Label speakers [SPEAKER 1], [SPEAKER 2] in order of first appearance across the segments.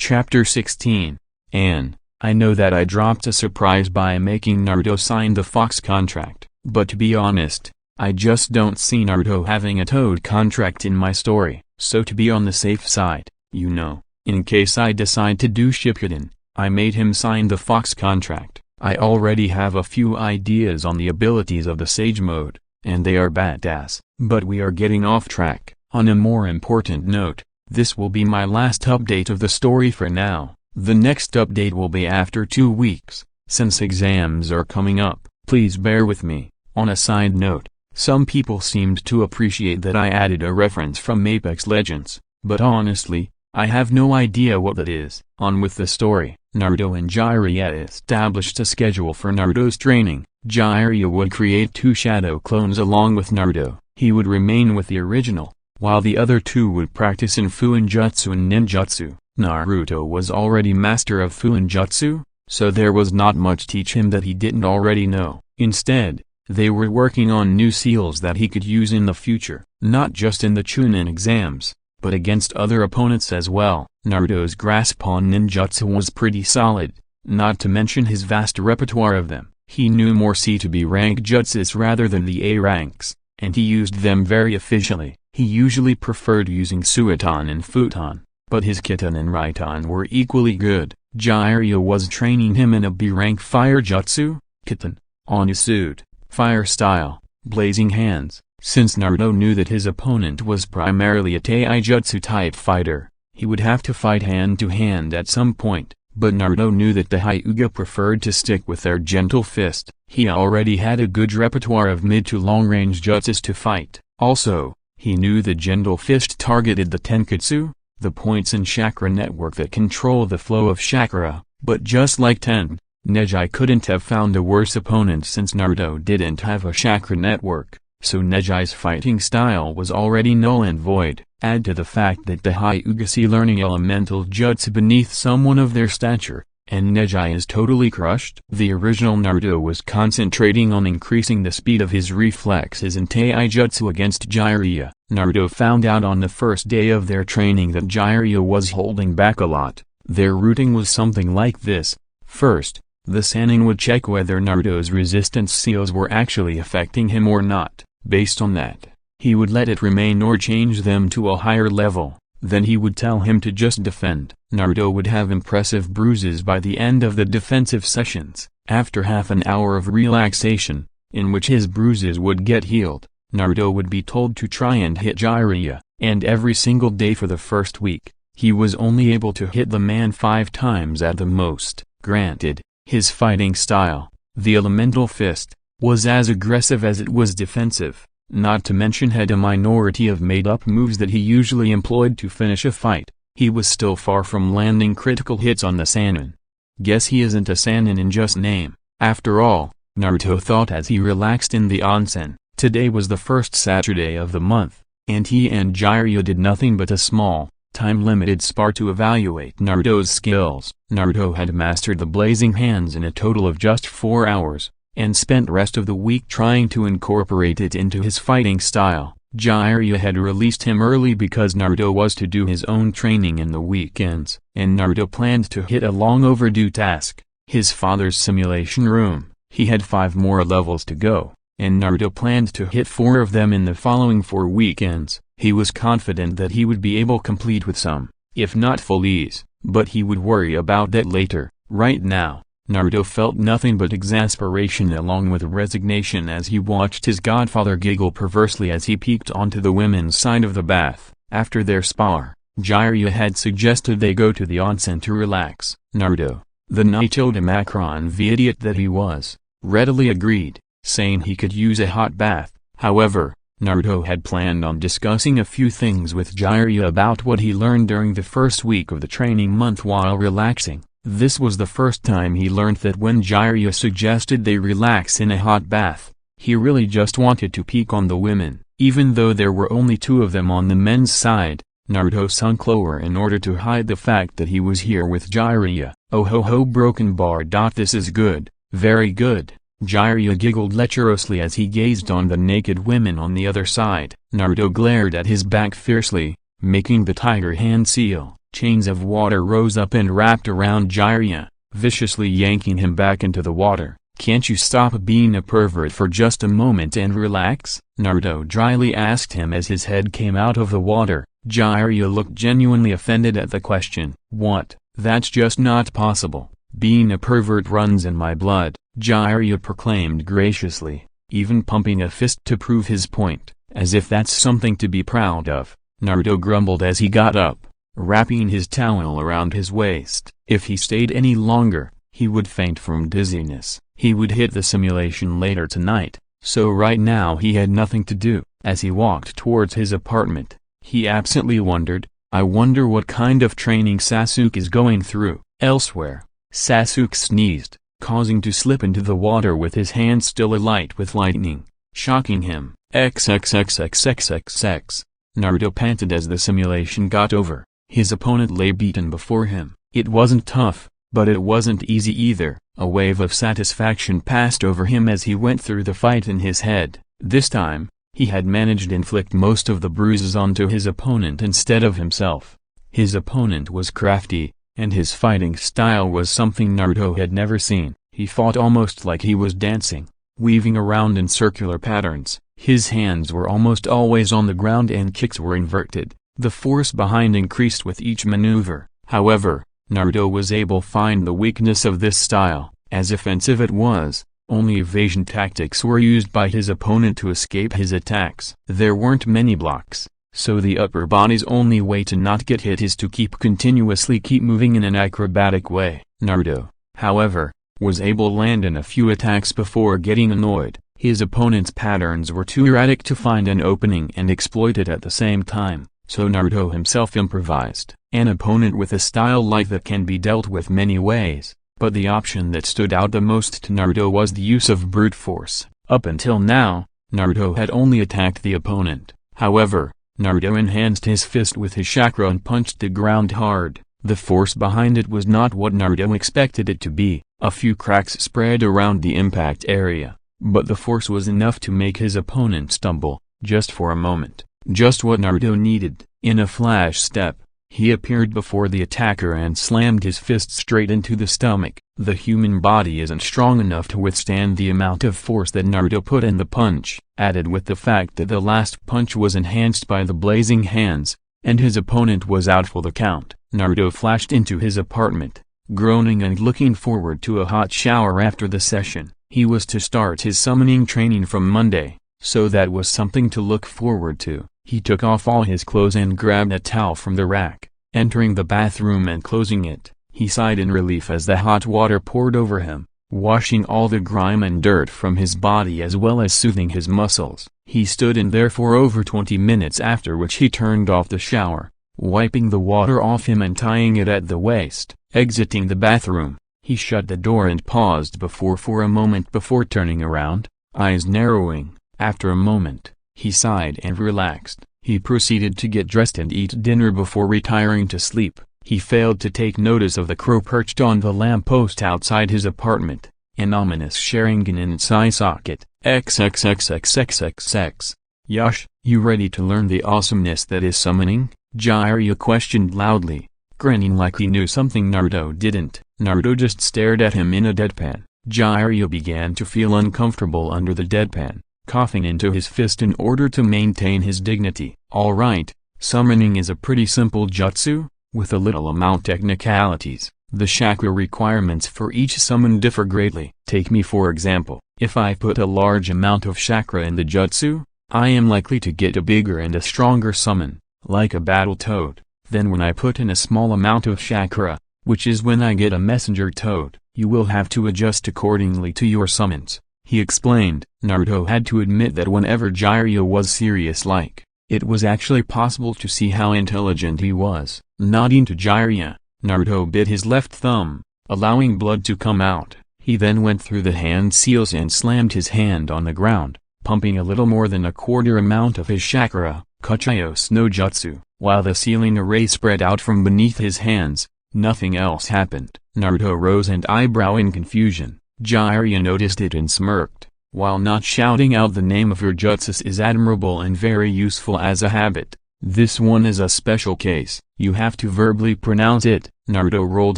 [SPEAKER 1] Chapter 16. I know that I dropped a surprise by making Naruto sign the Fox contract, but to be honest, I just don't see Naruto having a Toad contract in my story, so to be on the safe side, in case I decide to do Shippuden, I made him sign the Fox contract. I already have a few ideas on the abilities of the Sage Mode, and they are badass. But we are getting off track. On a more important note, this will be my last update of the story for now. The next update will be after 2 weeks, since exams are coming up. Please bear with me. On a side note, some people seemed to appreciate that I added a reference from Apex Legends, but honestly, I have no idea what that is. On with the story. Naruto and Jiraiya established a schedule for Naruto's training. Jiraiya would create 2 shadow clones along with Naruto. He would remain with the original, while the other 2 would practice in Fuinjutsu and Ninjutsu. Naruto was already master of Fuinjutsu, so there was not much teach him that he didn't already know. Instead, they were working on new seals that he could use in the future, not just in the Chunin exams, but against other opponents as well. Naruto's grasp on ninjutsu was pretty solid, not to mention his vast repertoire of them. He knew more C to B rank jutsus rather than the A ranks, and he used them very efficiently. He usually preferred using Suiton and Futon, but his Kiton and Raiton were equally good. Jiraiya was training him in a B rank fire jutsu, Kiton, on his suit, fire style, blazing hands. Since Naruto knew that his opponent was primarily a Taijutsu type fighter, he would have to fight hand to hand at some point, but Naruto knew that the Hyuga preferred to stick with their gentle fist. He already had a good repertoire of mid to long range jutsus to fight. Also, he knew the gentle fist targeted the Tenketsu, the points in chakra network that control the flow of chakra, but just like Neji couldn't have found a worse opponent since Naruto didn't have a chakra network. So Neji's fighting style was already null and void. Add to the fact that the Hyuga see learning elemental jutsu beneath someone of their stature, and Neji is totally crushed. The original Naruto was concentrating on increasing the speed of his reflexes in Taijutsu against Jiraiya. Naruto found out on the first day of their training that Jiraiya was holding back a lot. Their routing was something like this. First, the Sannin would check whether Naruto's resistance seals were actually affecting him or not. Based on that, he would let it remain or change them to a higher level. Then he would tell him to just defend. Naruto would have impressive bruises by the end of the defensive sessions. After half an hour of relaxation, in which his bruises would get healed, Naruto would be told to try and hit Jiraiya, and every single day for the first week, he was only able to hit the man 5 times at the most. Granted, his fighting style, the elemental fist, was as aggressive as it was defensive, not to mention had a minority of made-up moves that he usually employed to finish a fight. He was still far from landing critical hits on the Sannin. Guess he isn't a Sannin in just name. After all, Naruto thought as he relaxed in the onsen. Today was the first Saturday of the month, and he and Jiraiya did nothing but a small, time-limited spar to evaluate Naruto's skills. Naruto had mastered the blazing hands in a total of just 4 hours, and spent rest of the week trying to incorporate it into his fighting style. Jiraiya had released him early because Naruto was to do his own training in the weekends, and Naruto planned to hit a long overdue task, his father's simulation room. He had 5 more levels to go, and Naruto planned to hit 4 of them in the following 4 weekends. He was confident that he would be able to complete with some, if not full ease, but he would worry about that later. Right now, Naruto felt nothing but exasperation along with resignation as he watched his godfather giggle perversely as he peeked onto the women's side of the bath. After their spar, Jiraiya had suggested they go to the onsen to relax. Naruto, the Macron idiot that he was, readily agreed, saying he could use a hot bath. However, Naruto had planned on discussing a few things with Jiraiya about what he learned during the first week of the training month while relaxing. This was the first time he learned that when Jiraiya suggested they relax in a hot bath, he really just wanted to peek on the women. Even though there were only 2 of them on the men's side, Naruto sunk lower in order to hide the fact that he was here with Jiraiya. Oh ho ho broken bar. This is good, very good. Jiraiya giggled lecherously as he gazed on the naked women on the other side. Naruto glared at his back fiercely, making the tiger hand seal. Chains of water rose up and wrapped around Jiraiya, viciously yanking him back into the water. "Can't you stop being a pervert for just a moment and relax?" Naruto dryly asked him as his head came out of the water. Jiraiya looked genuinely offended at the question. "What? That's just not possible. Being a pervert runs in my blood," Jiraiya proclaimed graciously, even pumping a fist to prove his point, as if that's something to be proud of. Naruto grumbled as he got up, wrapping his towel around his waist. If he stayed any longer, he would faint from dizziness. He would hit the simulation later tonight, so right now he had nothing to do. As he walked towards his apartment, he absently wondered, "I wonder what kind of training Sasuke is going through." Elsewhere, Sasuke sneezed, causing to slip into the water with his hand still alight with lightning, shocking him. XXXXXXX. Naruto panted as the simulation got over. His opponent lay beaten before him. It wasn't tough, but it wasn't easy either. A wave of satisfaction passed over him as he went through the fight in his head. This time, he had managed to inflict most of the bruises onto his opponent instead of himself. His opponent was crafty, and his fighting style was something Naruto had never seen. He fought almost like he was dancing, weaving around in circular patterns. His hands were almost always on the ground and kicks were inverted. The force behind increased with each maneuver. However, Naruto was able to find the weakness of this style. As offensive it was, only evasion tactics were used by his opponent to escape his attacks. There weren't many blocks, so the upper body's only way to not get hit is to continuously keep moving in an acrobatic way. Naruto, however, was able to land in a few attacks before getting annoyed. His opponent's patterns were too erratic to find an opening and exploit it at the same time, so Naruto himself improvised. An opponent with a style like that can be dealt with many ways, but the option that stood out the most to Naruto was the use of brute force. Up until now, Naruto had only attacked the opponent. However, Naruto enhanced his fist with his chakra and punched the ground hard. The force behind it was not what Naruto expected it to be. A few cracks spread around the impact area, but the force was enough to make his opponent stumble, just for a moment. Just what Naruto needed. In a flash step, he appeared before the attacker and slammed his fist straight into the stomach. The human body isn't strong enough to withstand the amount of force that Naruto put in the punch. Added with the fact that the last punch was enhanced by the blazing hands, and his opponent was out for the count, Naruto flashed into his apartment, groaning and looking forward to a hot shower after the session. He was to start his summoning training from Monday, so that was something to look forward to. He took off all his clothes and grabbed a towel from the rack. Entering the bathroom and closing it, he sighed in relief as the hot water poured over him, washing all the grime and dirt from his body as well as soothing his muscles. He stood in there for over 20 minutes, after which he turned off the shower, wiping the water off him and tying it at the waist. Exiting the bathroom, he shut the door and paused for a moment before turning around, eyes narrowing. After a moment, he sighed and relaxed. He proceeded to get dressed and eat dinner before retiring to sleep. He failed to take notice of the crow perched on the lamppost outside his apartment, an ominous Sharingan in its eye socket. XXXXXXX. Yash, you ready to learn the awesomeness that is summoning? Jiraiya questioned loudly, grinning like he knew something Naruto didn't. Naruto just stared at him in a deadpan. Jiraiya began to feel uncomfortable under the deadpan, coughing into his fist in order to maintain his dignity. Alright, summoning is a pretty simple jutsu, with a little amount technicalities. The chakra requirements for each summon differ greatly. Take me for example. If I put a large amount of chakra in the jutsu, I am likely to get a bigger and a stronger summon, like a battle toad. Then when I put in a small amount of chakra, which is when I get a messenger toad, you will have to adjust accordingly to your summons, he explained. Naruto had to admit that whenever Jiraiya was serious-like, it was actually possible to see how intelligent he was. Nodding to Jiraiya, Naruto bit his left thumb, allowing blood to come out. He then went through the hand seals and slammed his hand on the ground, pumping a little more than a quarter amount of his chakra, Kuchiyos no Jutsu. While the sealing array spread out from beneath his hands, nothing else happened. Naruto rose and eyebrow in confusion. Jiraiya noticed it and smirked. While not shouting out the name of your jutsus is admirable and very useful as a habit, This one is a special case. You have to verbally pronounce it. Naruto rolled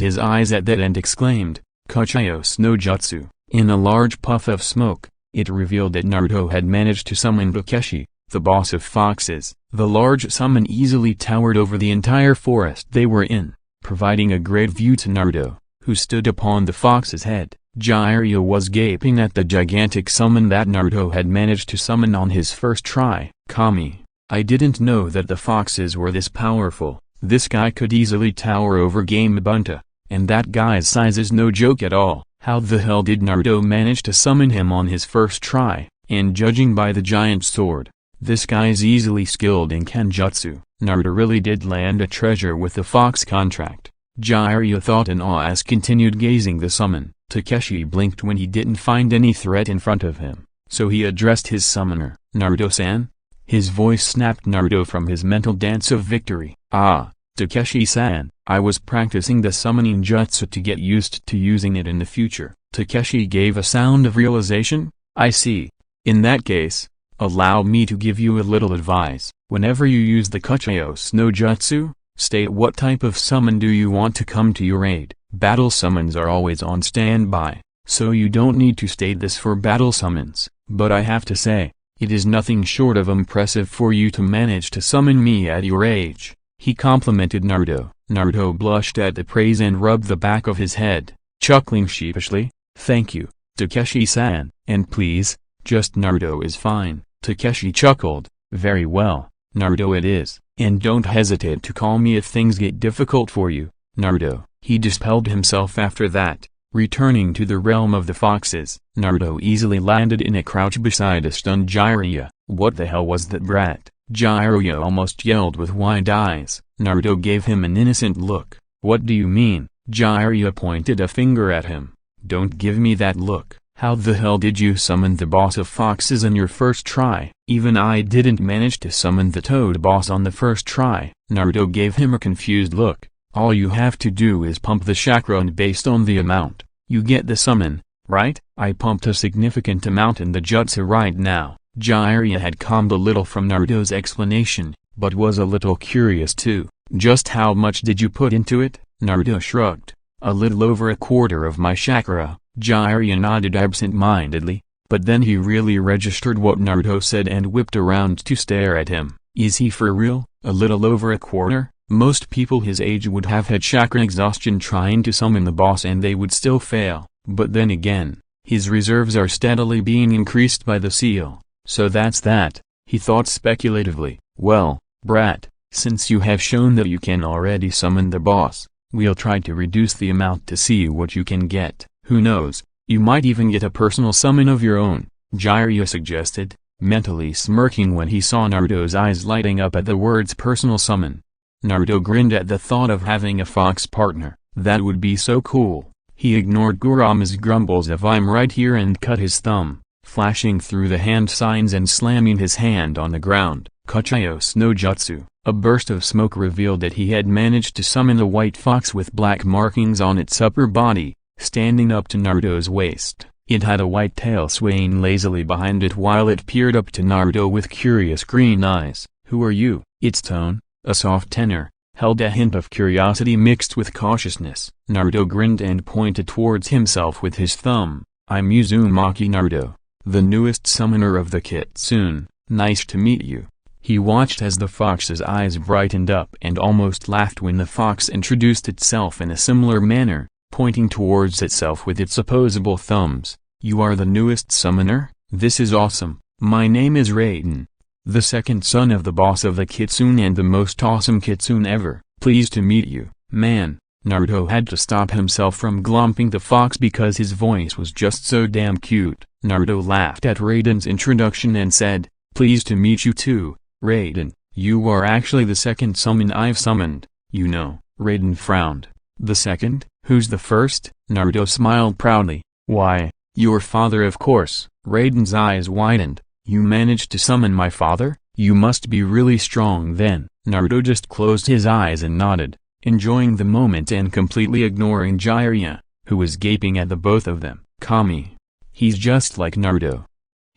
[SPEAKER 1] his eyes at that and exclaimed, Kuchiyos no Jutsu. In a large puff of smoke, it revealed that Naruto had managed to summon Takeshi, the boss of foxes. The large summon easily towered over the entire forest they were in, providing a great view to Naruto, who stood upon the fox's head. Jiraiya was gaping at the gigantic summon that Naruto had managed to summon on his first try. Kami, I didn't know that the foxes were this powerful. This guy could easily tower over Game Bunta, and that guy's size is no joke at all. How the hell did Naruto manage to summon him on his first try? And judging by the giant sword, this guy's easily skilled in Kenjutsu. Naruto really did land a treasure with the fox contract. Jiraiya thought in awe as continued gazing the summon. Takeshi blinked when he didn't find any threat in front of him, so he addressed his summoner, Naruto-san? His voice snapped Naruto from his mental dance of victory. Ah, Takeshi-san, I was practicing the summoning jutsu to get used to using it in the future. Takeshi gave a sound of realization. I see. In that case, allow me to give you a little advice. Whenever you use the Kuchiyos no Jutsu, state what type of summon do you want to come to your aid. Battle summons are always on standby, so you don't need to state this for battle summons. But I have to say, it is nothing short of impressive for you to manage to summon me at your age. He complimented Naruto. Naruto blushed at the praise and rubbed the back of his head, chuckling sheepishly. Thank you, Takeshi-san. And please, just Naruto is fine. Takeshi chuckled. Very well, Naruto it is. And don't hesitate to call me if things get difficult for you, Naruto. He dispelled himself after that. Returning to the realm of the foxes, Naruto easily landed in a crouch beside a stunned Jiraiya. What the hell was that brat? Jiraiya almost yelled with wide eyes. Naruto gave him an innocent look. What do you mean? Jiraiya pointed a finger at him. Don't give me that look. How the hell did you summon the boss of foxes in your first try? Even I didn't manage to summon the toad boss on the first try. Naruto gave him a confused look. All you have to do is pump the chakra and based on the amount, you get the summon, right? I pumped a significant amount in the jutsu right now. Jiraiya had calmed a little from Naruto's explanation, but was a little curious too. Just how much did you put into it? Naruto shrugged. A little over a quarter of my chakra. Jiraiya nodded absent-mindedly, but then he really registered what Naruto said and whipped around to stare at him. Is he for real? A little over a quarter? Most people his age would have had chakra exhaustion trying to summon the boss and they would still fail, but then again, his reserves are steadily being increased by the seal, so that's that, he thought speculatively. Well, brat, since you have shown that you can already summon the boss, we'll try to reduce the amount to see what you can get. Who knows, you might even get a personal summon of your own, Jiraiya suggested, mentally smirking when he saw Naruto's eyes lighting up at the words personal summon. Naruto grinned at the thought of having a fox partner. That would be so cool. He ignored Kurama's grumbles of I'm right here and cut his thumb, flashing through the hand signs and slamming his hand on the ground. Kuchiyos no Jutsu. A burst of smoke revealed that he had managed to summon a white fox with black markings on its upper body, standing up to Naruto's waist. It had a white tail swaying lazily behind it while it peered up to Naruto with curious green eyes. Who are you? Its tone, a soft tenor, held a hint of curiosity mixed with cautiousness. Naruto grinned and pointed towards himself with his thumb. I'm Uzumaki Naruto, the newest summoner of the Kitsune. Nice to meet you. He watched as the fox's eyes brightened up and almost laughed when the fox introduced itself in a similar manner, pointing towards itself with its opposable thumbs. You are the newest summoner? This is awesome. My name is Raiden, the second son of the boss of the Kitsune and the most awesome Kitsune ever. Pleased to meet you, man. Naruto had to stop himself from glomping the fox because his voice was just so damn cute. Naruto laughed at Raiden's introduction and said, pleased to meet you too, Raiden. You are actually the second summon I've summoned, you know. Raiden frowned. The second? Who's the first? Naruto smiled proudly. Why, your father of course. Raiden's eyes widened. You managed to summon my father? You must be really strong then. Naruto just closed his eyes and nodded, enjoying the moment and completely ignoring Jiraiya, who was gaping at the both of them. Kami. He's just like Naruto.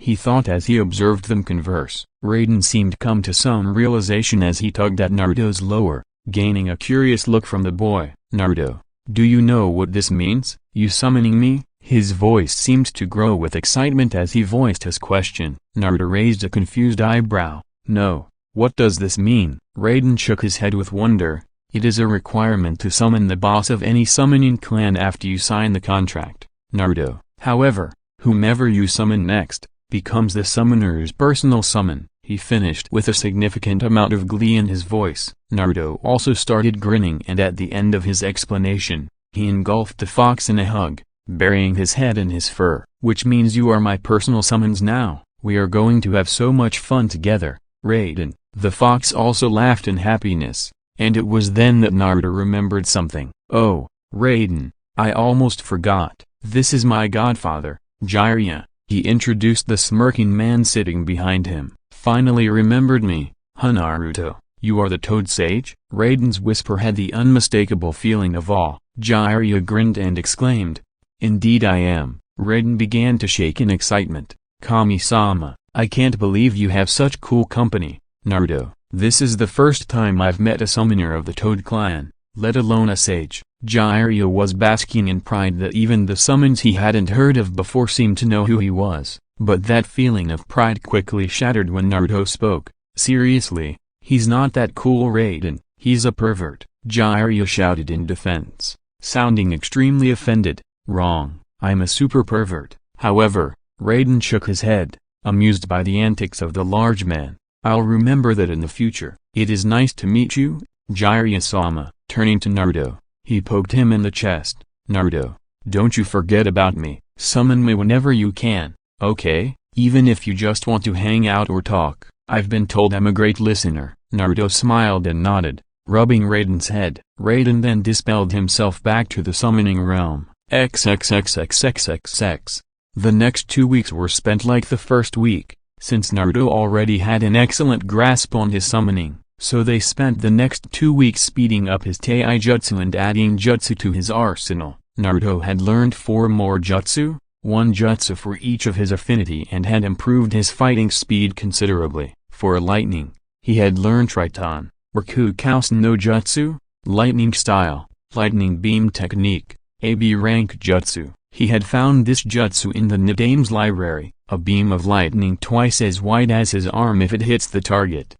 [SPEAKER 1] he thought as he observed them converse. Raiden seemed come to some realization as he tugged at Naruto's lower, gaining a curious look from the boy. "Naruto, do you know what this means? You summoning me?" His voice seemed to grow with excitement as he voiced his question. Naruto raised a confused eyebrow. "No, what does this mean?" Raiden shook his head with wonder. "It is a requirement to summon the boss of any summoning clan after you sign the contract, Naruto. However, whomever you summon next, becomes the summoner's personal summon," he finished with a significant amount of glee in his voice. Naruto also started grinning, and at the end of his explanation, he engulfed the fox in a hug, burying his head in his fur. "Which means you are my personal summons now. We are going to have so much fun together, Raiden." The fox also laughed in happiness, and it was then that Naruto remembered something. "Oh, Raiden, I almost forgot. This is my godfather, Jiraiya." He introduced the smirking man sitting behind him. "Finally remembered me, huh Naruto? You are the Toad Sage?" Raiden's whisper had the unmistakable feeling of awe. Jiraiya grinned and exclaimed, "Indeed I am." Raiden began to shake in excitement. "Kami-sama, I can't believe you have such cool company, Naruto. This is the first time I've met a summoner of the Toad clan, let alone a sage." Jiraiya was basking in pride that even the summons he hadn't heard of before seemed to know who he was, but that feeling of pride quickly shattered when Naruto spoke. "Seriously, he's not that cool, Raiden, he's a pervert," Jiraiya shouted in defense, sounding extremely offended. "Wrong, I'm a super pervert." However, Raiden shook his head, amused by the antics of the large man. "I'll remember that in the future." "It is nice to meet you, Jiraiya-sama." Turning to Naruto, he poked him in the chest. "Naruto, don't you forget about me. Summon me whenever you can, okay? Even if you just want to hang out or talk. I've been told I'm a great listener." Naruto smiled and nodded, rubbing Raiden's head. Raiden then dispelled himself back to the summoning realm. XXXXXXX. The next 2 weeks were spent like the first week, since Naruto already had an excellent grasp on his summoning. So they spent the next 2 weeks speeding up his Taijutsu and adding jutsu to his arsenal. Naruto had learned 4 more jutsu, 1 jutsu for each of his affinity, and had improved his fighting speed considerably. For lightning, he had learned Triton, Rikukousen no Jutsu, lightning style, lightning beam technique, AB rank jutsu. He had found this jutsu in the Nidame's library, a beam of lightning twice as wide as his arm. If it hits the target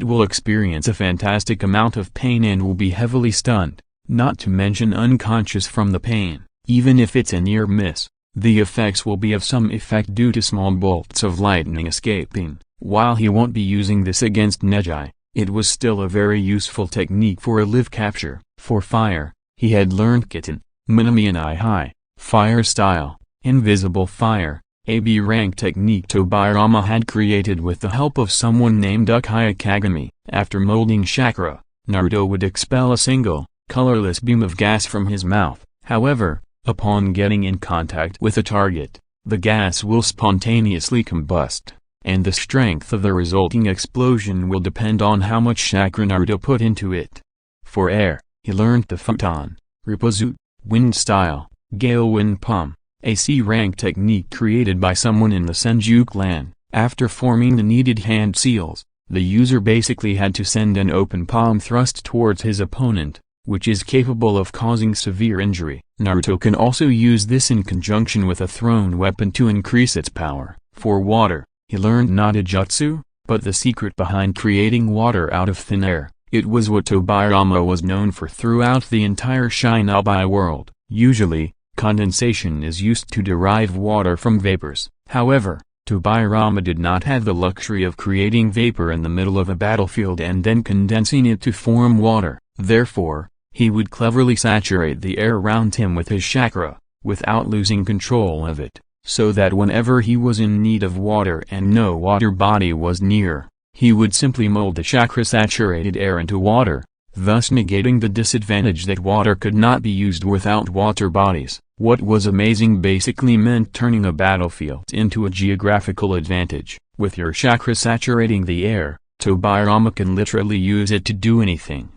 [SPEAKER 1] will experience a fantastic amount of pain and will be heavily stunned, not to mention unconscious from the pain. Even if it's a near miss, the effects will be of some effect due to small bolts of lightning escaping. While he won't be using this against Neji, it was still a very useful technique for a live capture. For fire, he had learned Kitten, Minami and High, fire style, invisible fire, AB rank technique Tobirama had created with the help of someone named Uchiha Kagami. After molding chakra, Naruto would expel a single, colorless beam of gas from his mouth. However, upon getting in contact with a target, the gas will spontaneously combust, and the strength of the resulting explosion will depend on how much chakra Naruto put into it. For air, he learned the Futon, Ripozu, wind style, Gale Wind Palm, AC rank technique created by someone in the Senju clan. After forming the needed hand seals, the user basically had to send an open palm thrust towards his opponent, which is capable of causing severe injury. Naruto can also use this in conjunction with a thrown weapon to increase its power. For water, he learned Nada Jutsu, but the secret behind creating water out of thin air. It was what Tobirama was known for throughout the entire Shinobi world. Usually, condensation is used to derive water from vapors. However, Tobirama did not have the luxury of creating vapor in the middle of a battlefield and then condensing it to form water. Therefore, he would cleverly saturate the air around him with his chakra, without losing control of it, so that whenever he was in need of water and no water body was near, he would simply mold the chakra-saturated air into water, thus negating the disadvantage that water could not be used without water bodies. What was amazing basically meant turning a battlefield into a geographical advantage. With your chakra saturating the air, Tobirama can literally use it to do anything.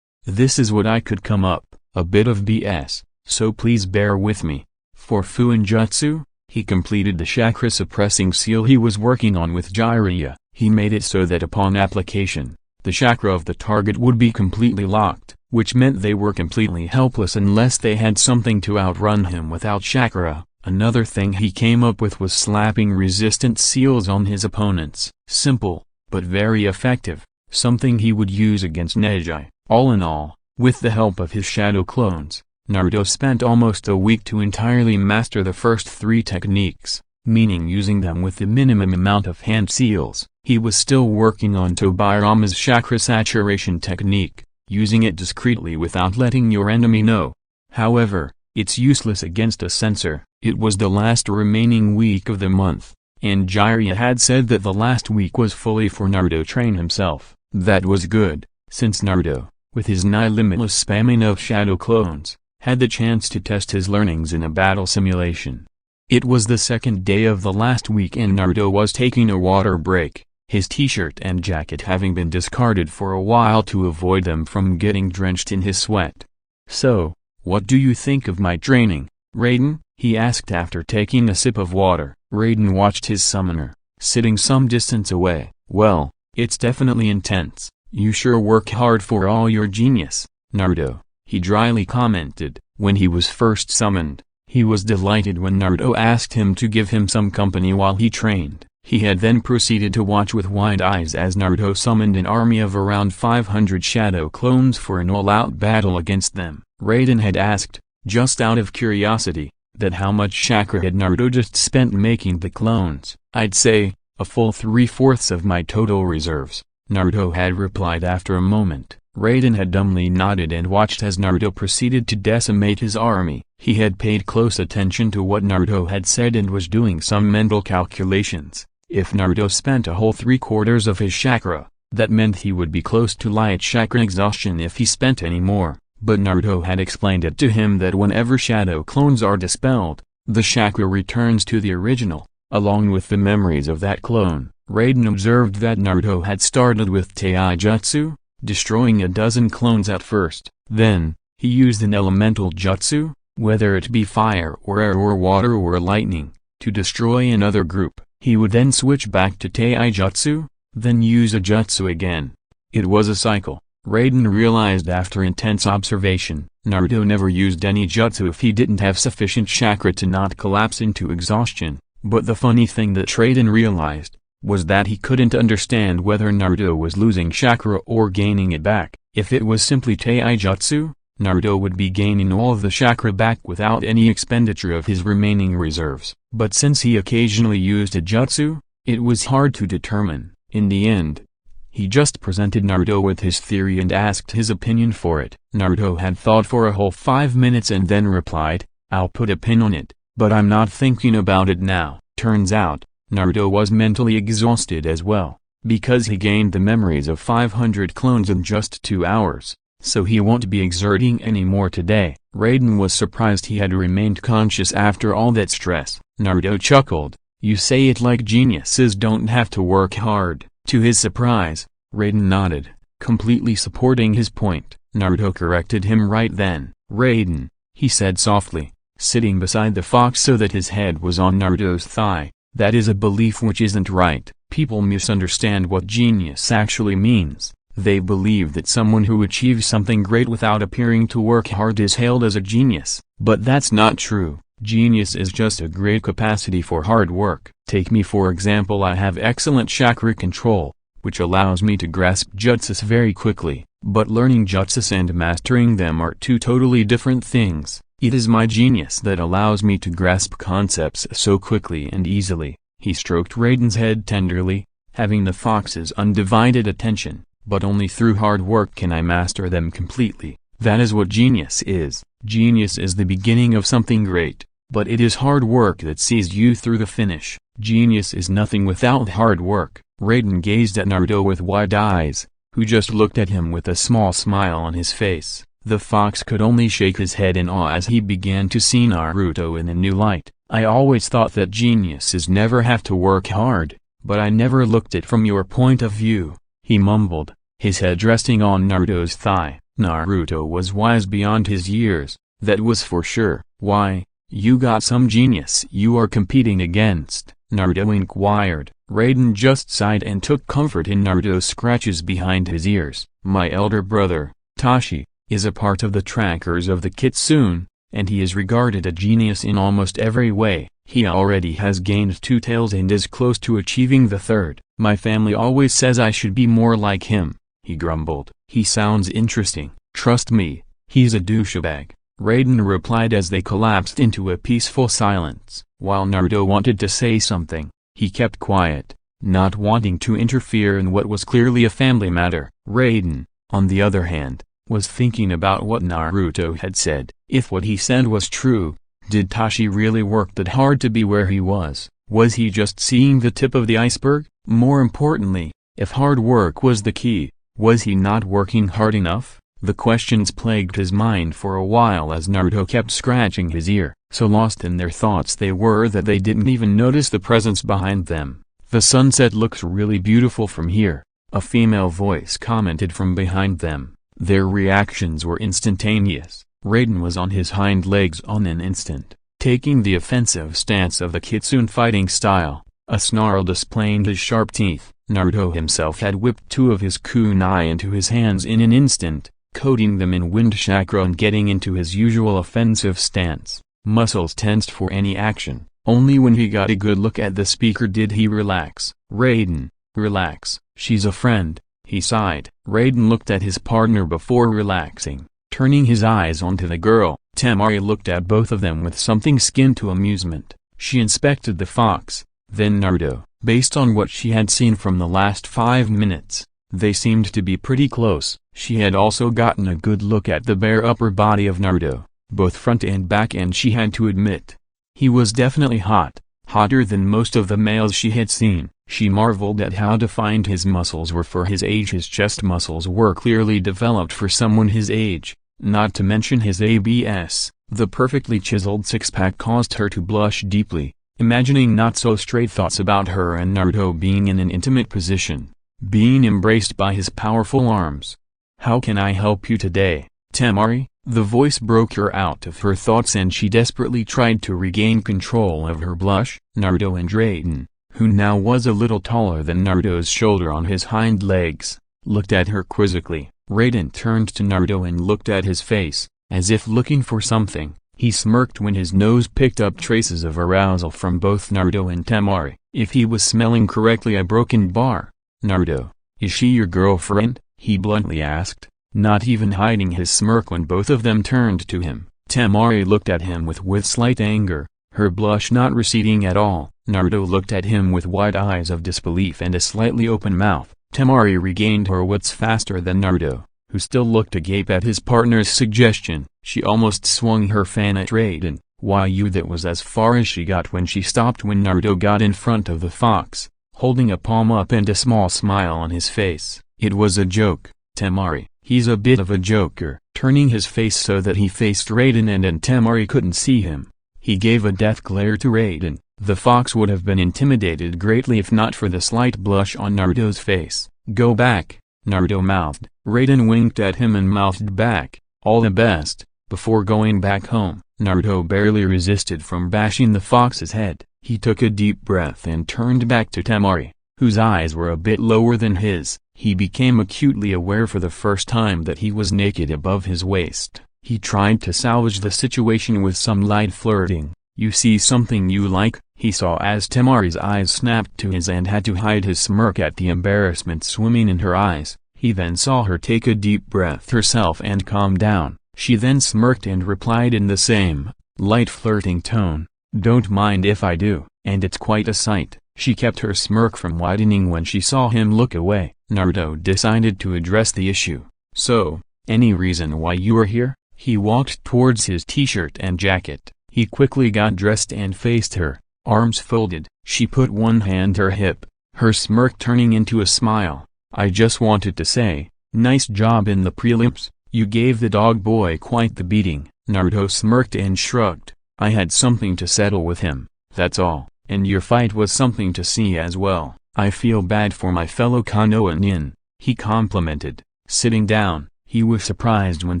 [SPEAKER 1] This is what I could come up, a bit of BS, so please bear with me. For Fuin Jutsu, He completed the chakra-suppressing seal he was working on with Jiraiya. He made it so that upon application, the chakra of the target would be completely locked, which meant they were completely helpless unless they had something to outrun him without chakra. Another thing he came up with was slapping resistant seals on his opponents. Simple, but very effective, something he would use against Neji. All in all, with the help of his shadow clones, Naruto spent almost a week to entirely master the first 3 techniques, meaning using them with the minimum amount of hand seals. He was still working on Tobirama's chakra saturation technique, using it discreetly without letting your enemy know. However, it's useless against a censor. It was the last remaining week of the month, and Jiraiya had said that the last week was fully for Naruto train himself. That was good, since Naruto, with his nigh limitless spamming of shadow clones, had the chance to test his learnings in a battle simulation. It was the second day of the last week and Naruto was taking a water break, his t-shirt and jacket having been discarded for a while to avoid them from getting drenched in his sweat. "So, what do you think of my training, Raiden?" he asked after taking a sip of water. Raiden watched his summoner, sitting some distance away. "Well, it's definitely intense. You sure work hard for all your genius, Naruto," he dryly commented. When he was first summoned, he was delighted when Naruto asked him to give him some company while he trained. He had then proceeded to watch with wide eyes as Naruto summoned an army of around 500 shadow clones for an all-out battle against them. Raiden had asked, just out of curiosity, that how much chakra had Naruto just spent making the clones. "I'd say, a full 3/4 of my total reserves," Naruto had replied after a moment. Raiden had dumbly nodded and watched as Naruto proceeded to decimate his army. He had paid close attention to what Naruto had said and was doing some mental calculations. If Naruto spent a whole 3/4 of his chakra, that meant he would be close to light chakra exhaustion if he spent any more. But Naruto had explained it to him that whenever shadow clones are dispelled, the chakra returns to the original, along with the memories of that clone. Raiden observed that Naruto had started with Taijutsu, destroying a dozen clones at first. Then, he used an elemental jutsu, whether it be fire or air or water or lightning, to destroy another group. He would then switch back to Taijutsu, then use a jutsu again. It was a cycle. Raiden realized after intense observation, Naruto never used any jutsu if he didn't have sufficient chakra to not collapse into exhaustion. But the funny thing that Raiden realized, was that he couldn't understand whether Naruto was losing chakra or gaining it back. If it was simply Taijutsu, Naruto would be gaining all of the chakra back without any expenditure of his remaining reserves. But since he occasionally used a jutsu, it was hard to determine. In the end, he just presented Naruto with his theory and asked his opinion for it. Naruto had thought for a whole 5 minutes and then replied, "I'll put a pin on it, but I'm not thinking about it now." Turns out, Naruto was mentally exhausted as well, because he gained the memories of 500 clones in just 2 hours, so he won't be exerting any more today. Raiden was surprised he had remained conscious after all that stress. Naruto chuckled, "You say it like geniuses don't have to work hard." To his surprise, Raiden nodded, completely supporting his point. Naruto corrected him right then. "Raiden," he said softly, sitting beside the fox so that his head was on Naruto's thigh, "that is a belief which isn't right. People misunderstand what genius actually means. They believe that someone who achieves something great without appearing to work hard is hailed as a genius. But that's not true. Genius is just a great capacity for hard work. Take me for example. I have excellent chakra control, which allows me to grasp jutsus very quickly, but learning jutsus and mastering them are two totally different things. It is my genius that allows me to grasp concepts so quickly and easily." He stroked Raiden's head tenderly, having the fox's undivided attention. "But only through hard work can I master them completely. That is what genius is. Genius is the beginning of something great, but it is hard work that sees you through the finish. Genius is nothing without hard work." Raiden gazed at Naruto with wide eyes, who just looked at him with a small smile on his face. The fox could only shake his head in awe as he began to see Naruto in a new light. "I always thought that geniuses never have to work hard, but I never looked at it from your point of view," he mumbled, his head resting on Naruto's thigh. Naruto was wise beyond his years, that was for sure. "Why, You got some genius you are competing against? Naruto inquired. Raiden just sighed and took comfort in Naruto's scratches behind his ears. My elder brother, Tashi, is a part of the trackers of the Kitsune, and he is regarded a genius in almost every way. He already has gained 2 tails and is close to achieving the 3rd. My family always says I should be more like him, he grumbled. He sounds interesting. Trust me, he's a douchebag, Raiden replied as they collapsed into a peaceful silence. While Naruto wanted to say something, he kept quiet, not wanting to interfere in what was clearly a family matter. Raiden, on the other hand, was thinking about what Naruto had said. If what he said was true, did Tashi really work that hard to be where he was? Was he just seeing the tip of the iceberg? More importantly, if hard work was the key, was he not working hard enough? The questions plagued his mind for a while as Naruto kept scratching his ear. So lost in their thoughts they were that they didn't even notice the presence behind them. The sunset looks really beautiful from here, a female voice commented from behind them. Their reactions were instantaneous. Raiden was on his hind legs on an instant, taking the offensive stance of the Kitsune fighting style, a snarl displaying his sharp teeth. Naruto himself had whipped 2 of his kunai into his hands in an instant, coating them in wind chakra and getting into his usual offensive stance. Muscles tensed for any action. Only when he got a good look at the speaker did he relax. Raiden, relax, she's a friend, he sighed. Raiden looked at his partner before relaxing, turning his eyes onto the girl. Temari looked at both of them with something skin to amusement. She inspected the fox, then Naruto. Based on what she had seen from the last 5 minutes, they seemed to be pretty close. She had also gotten a good look at the bare upper body of Naruto, both front and back, and she had to admit, he was definitely hot, hotter than most of the males she had seen. She marveled at how defined his muscles were for his age. His chest muscles were clearly developed for someone his age, not to mention his abs. The perfectly chiseled six-pack caused her to blush deeply, imagining not-so-straight thoughts about her and Naruto being in an intimate position, being embraced by his powerful arms. How can I help you today, Temari? The voice broke her out of her thoughts and she desperately tried to regain control of her blush. Naruto and Raiden, who now was a little taller than Naruto's shoulder on his hind legs, looked at her quizzically. Raiden turned to Naruto and looked at his face, as if looking for something. He smirked when his nose picked up traces of arousal from both Naruto and Temari. If he was smelling correctly a broken bar. Naruto, is she your girlfriend? He bluntly asked, not even hiding his smirk when both of them turned to him. Temari looked at him with slight anger, her blush not receding at all. Naruto looked at him with wide eyes of disbelief and a slightly open mouth. Temari regained her wits faster than Naruto, who still looked agape at his partner's suggestion. She almost swung her fan at Raiden. Why you, that was as far as she got when she stopped when Naruto got in front of the fox, holding a palm up and a small smile on his face. It was a joke, Temari. He's a bit of a joker. Turning his face so that he faced Raiden and Temari couldn't see him, he gave a death glare to Raiden. The fox would have been intimidated greatly if not for the slight blush on Naruto's face. Go back, Naruto mouthed. Raiden winked at him and mouthed back, all the best, before going back home. Naruto barely resisted from bashing the fox's head. He took a deep breath and turned back to Temari, whose eyes were a bit lower than his. He became acutely aware for the first time that he was naked above his waist. He tried to salvage the situation with some light flirting. You see something you like? He saw as Temari's eyes snapped to his and had to hide his smirk at the embarrassment swimming in her eyes. He then saw her take a deep breath herself and calm down. She then smirked and replied in the same, light flirting tone, don't mind if I do, and it's quite a sight. She kept her smirk from widening when she saw him look away. Naruto decided to address the issue. So, any reason why you are here? He walked towards his t-shirt and jacket. He quickly got dressed and faced her, arms folded. She put one hand to her hip, her smirk turning into a smile. I just wanted to say, nice job in the prelims. You gave the dog boy quite the beating. Naruto smirked and shrugged. I had something to settle with him, that's all. And your fight was something to see as well. I feel bad for my fellow Konoha nin, he complimented. Sitting down, he was surprised when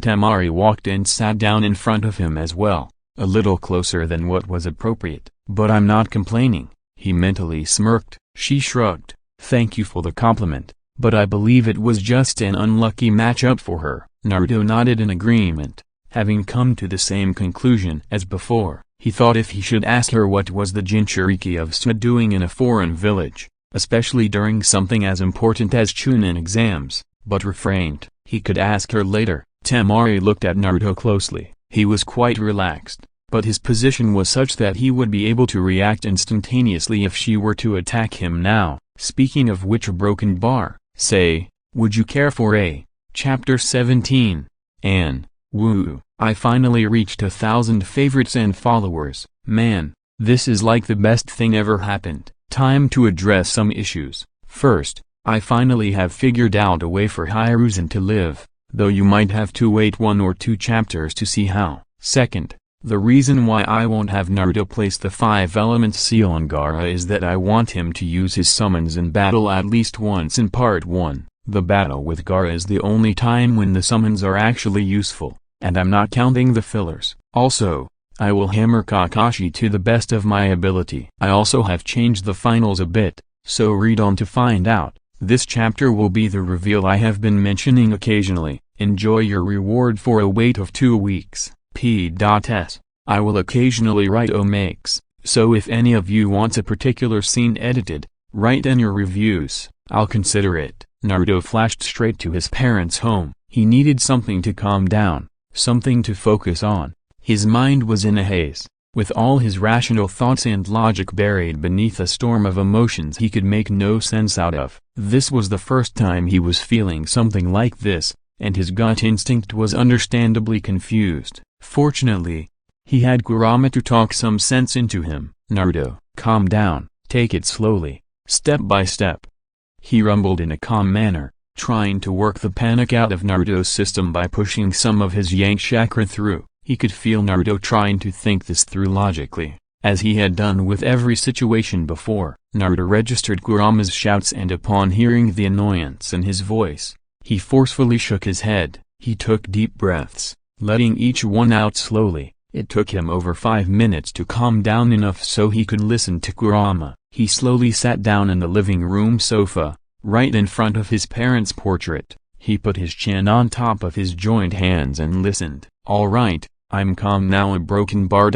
[SPEAKER 1] Temari walked and sat down in front of him as well. a little closer than what was appropriate. But I'm not complaining, he mentally smirked. She shrugged. Thank you for the compliment, but I believe it was just an unlucky matchup for her. Naruto nodded in agreement, having come to the same conclusion as before. He thought if he should ask her what was the Jinchuriki of Suna doing in a foreign village, especially during something as important as Chunin exams, but refrained. He could ask her later. Temari looked at Naruto closely. He was quite relaxed, but his position was such that he would be able to react instantaneously if she were to attack him now. Speaking of which, a broken bar, say, would you care for a Chapter 17. Ann. Woo. I finally reached 1,000 favorites and followers. Man, this is like the best thing ever happened. Time to address some issues. First, I finally have figured out a way for Hiruzen to live, though you might have to wait 1 or 2 chapters to see how. Second, the reason why I won't have Naruto place the 5 elements seal on Gaara is that I want him to use his summons in battle at least once in part 1. The battle with Gaara is the only time when the summons are actually useful, and I'm not counting the fillers. Also, I will hammer Kakashi to the best of my ability. I also have changed the finals a bit, so read on to find out. This chapter will be the reveal I have been mentioning occasionally. Enjoy your reward for a wait of 2 weeks. P.S. I will occasionally write omakes, so if any of you wants a particular scene edited, write in your reviews, I'll consider it. Naruto flashed straight to his parents' home. He needed something to calm down, something to focus on. His mind was in a haze, with all his rational thoughts and logic buried beneath a storm of emotions he could make no sense out of. This was the first time he was feeling something like this, and his gut instinct was understandably confused. Fortunately, he had Kurama to talk some sense into him. Naruto, calm down, take it slowly, step by step. He rumbled in a calm manner, trying to work the panic out of Naruto's system by pushing some of his yang chakra through. He could feel Naruto trying to think this through logically, as he had done with every situation before. Naruto registered Kurama's shouts, and upon hearing the annoyance in his voice, he forcefully shook his head. He took deep breaths, letting each one out slowly. It took him over 5 minutes to calm down enough so he could listen to Kurama. He slowly sat down in the living room sofa, right in front of his parents' portrait. He put his chin on top of his joined hands and listened. All right, I'm calm now. A broken bar.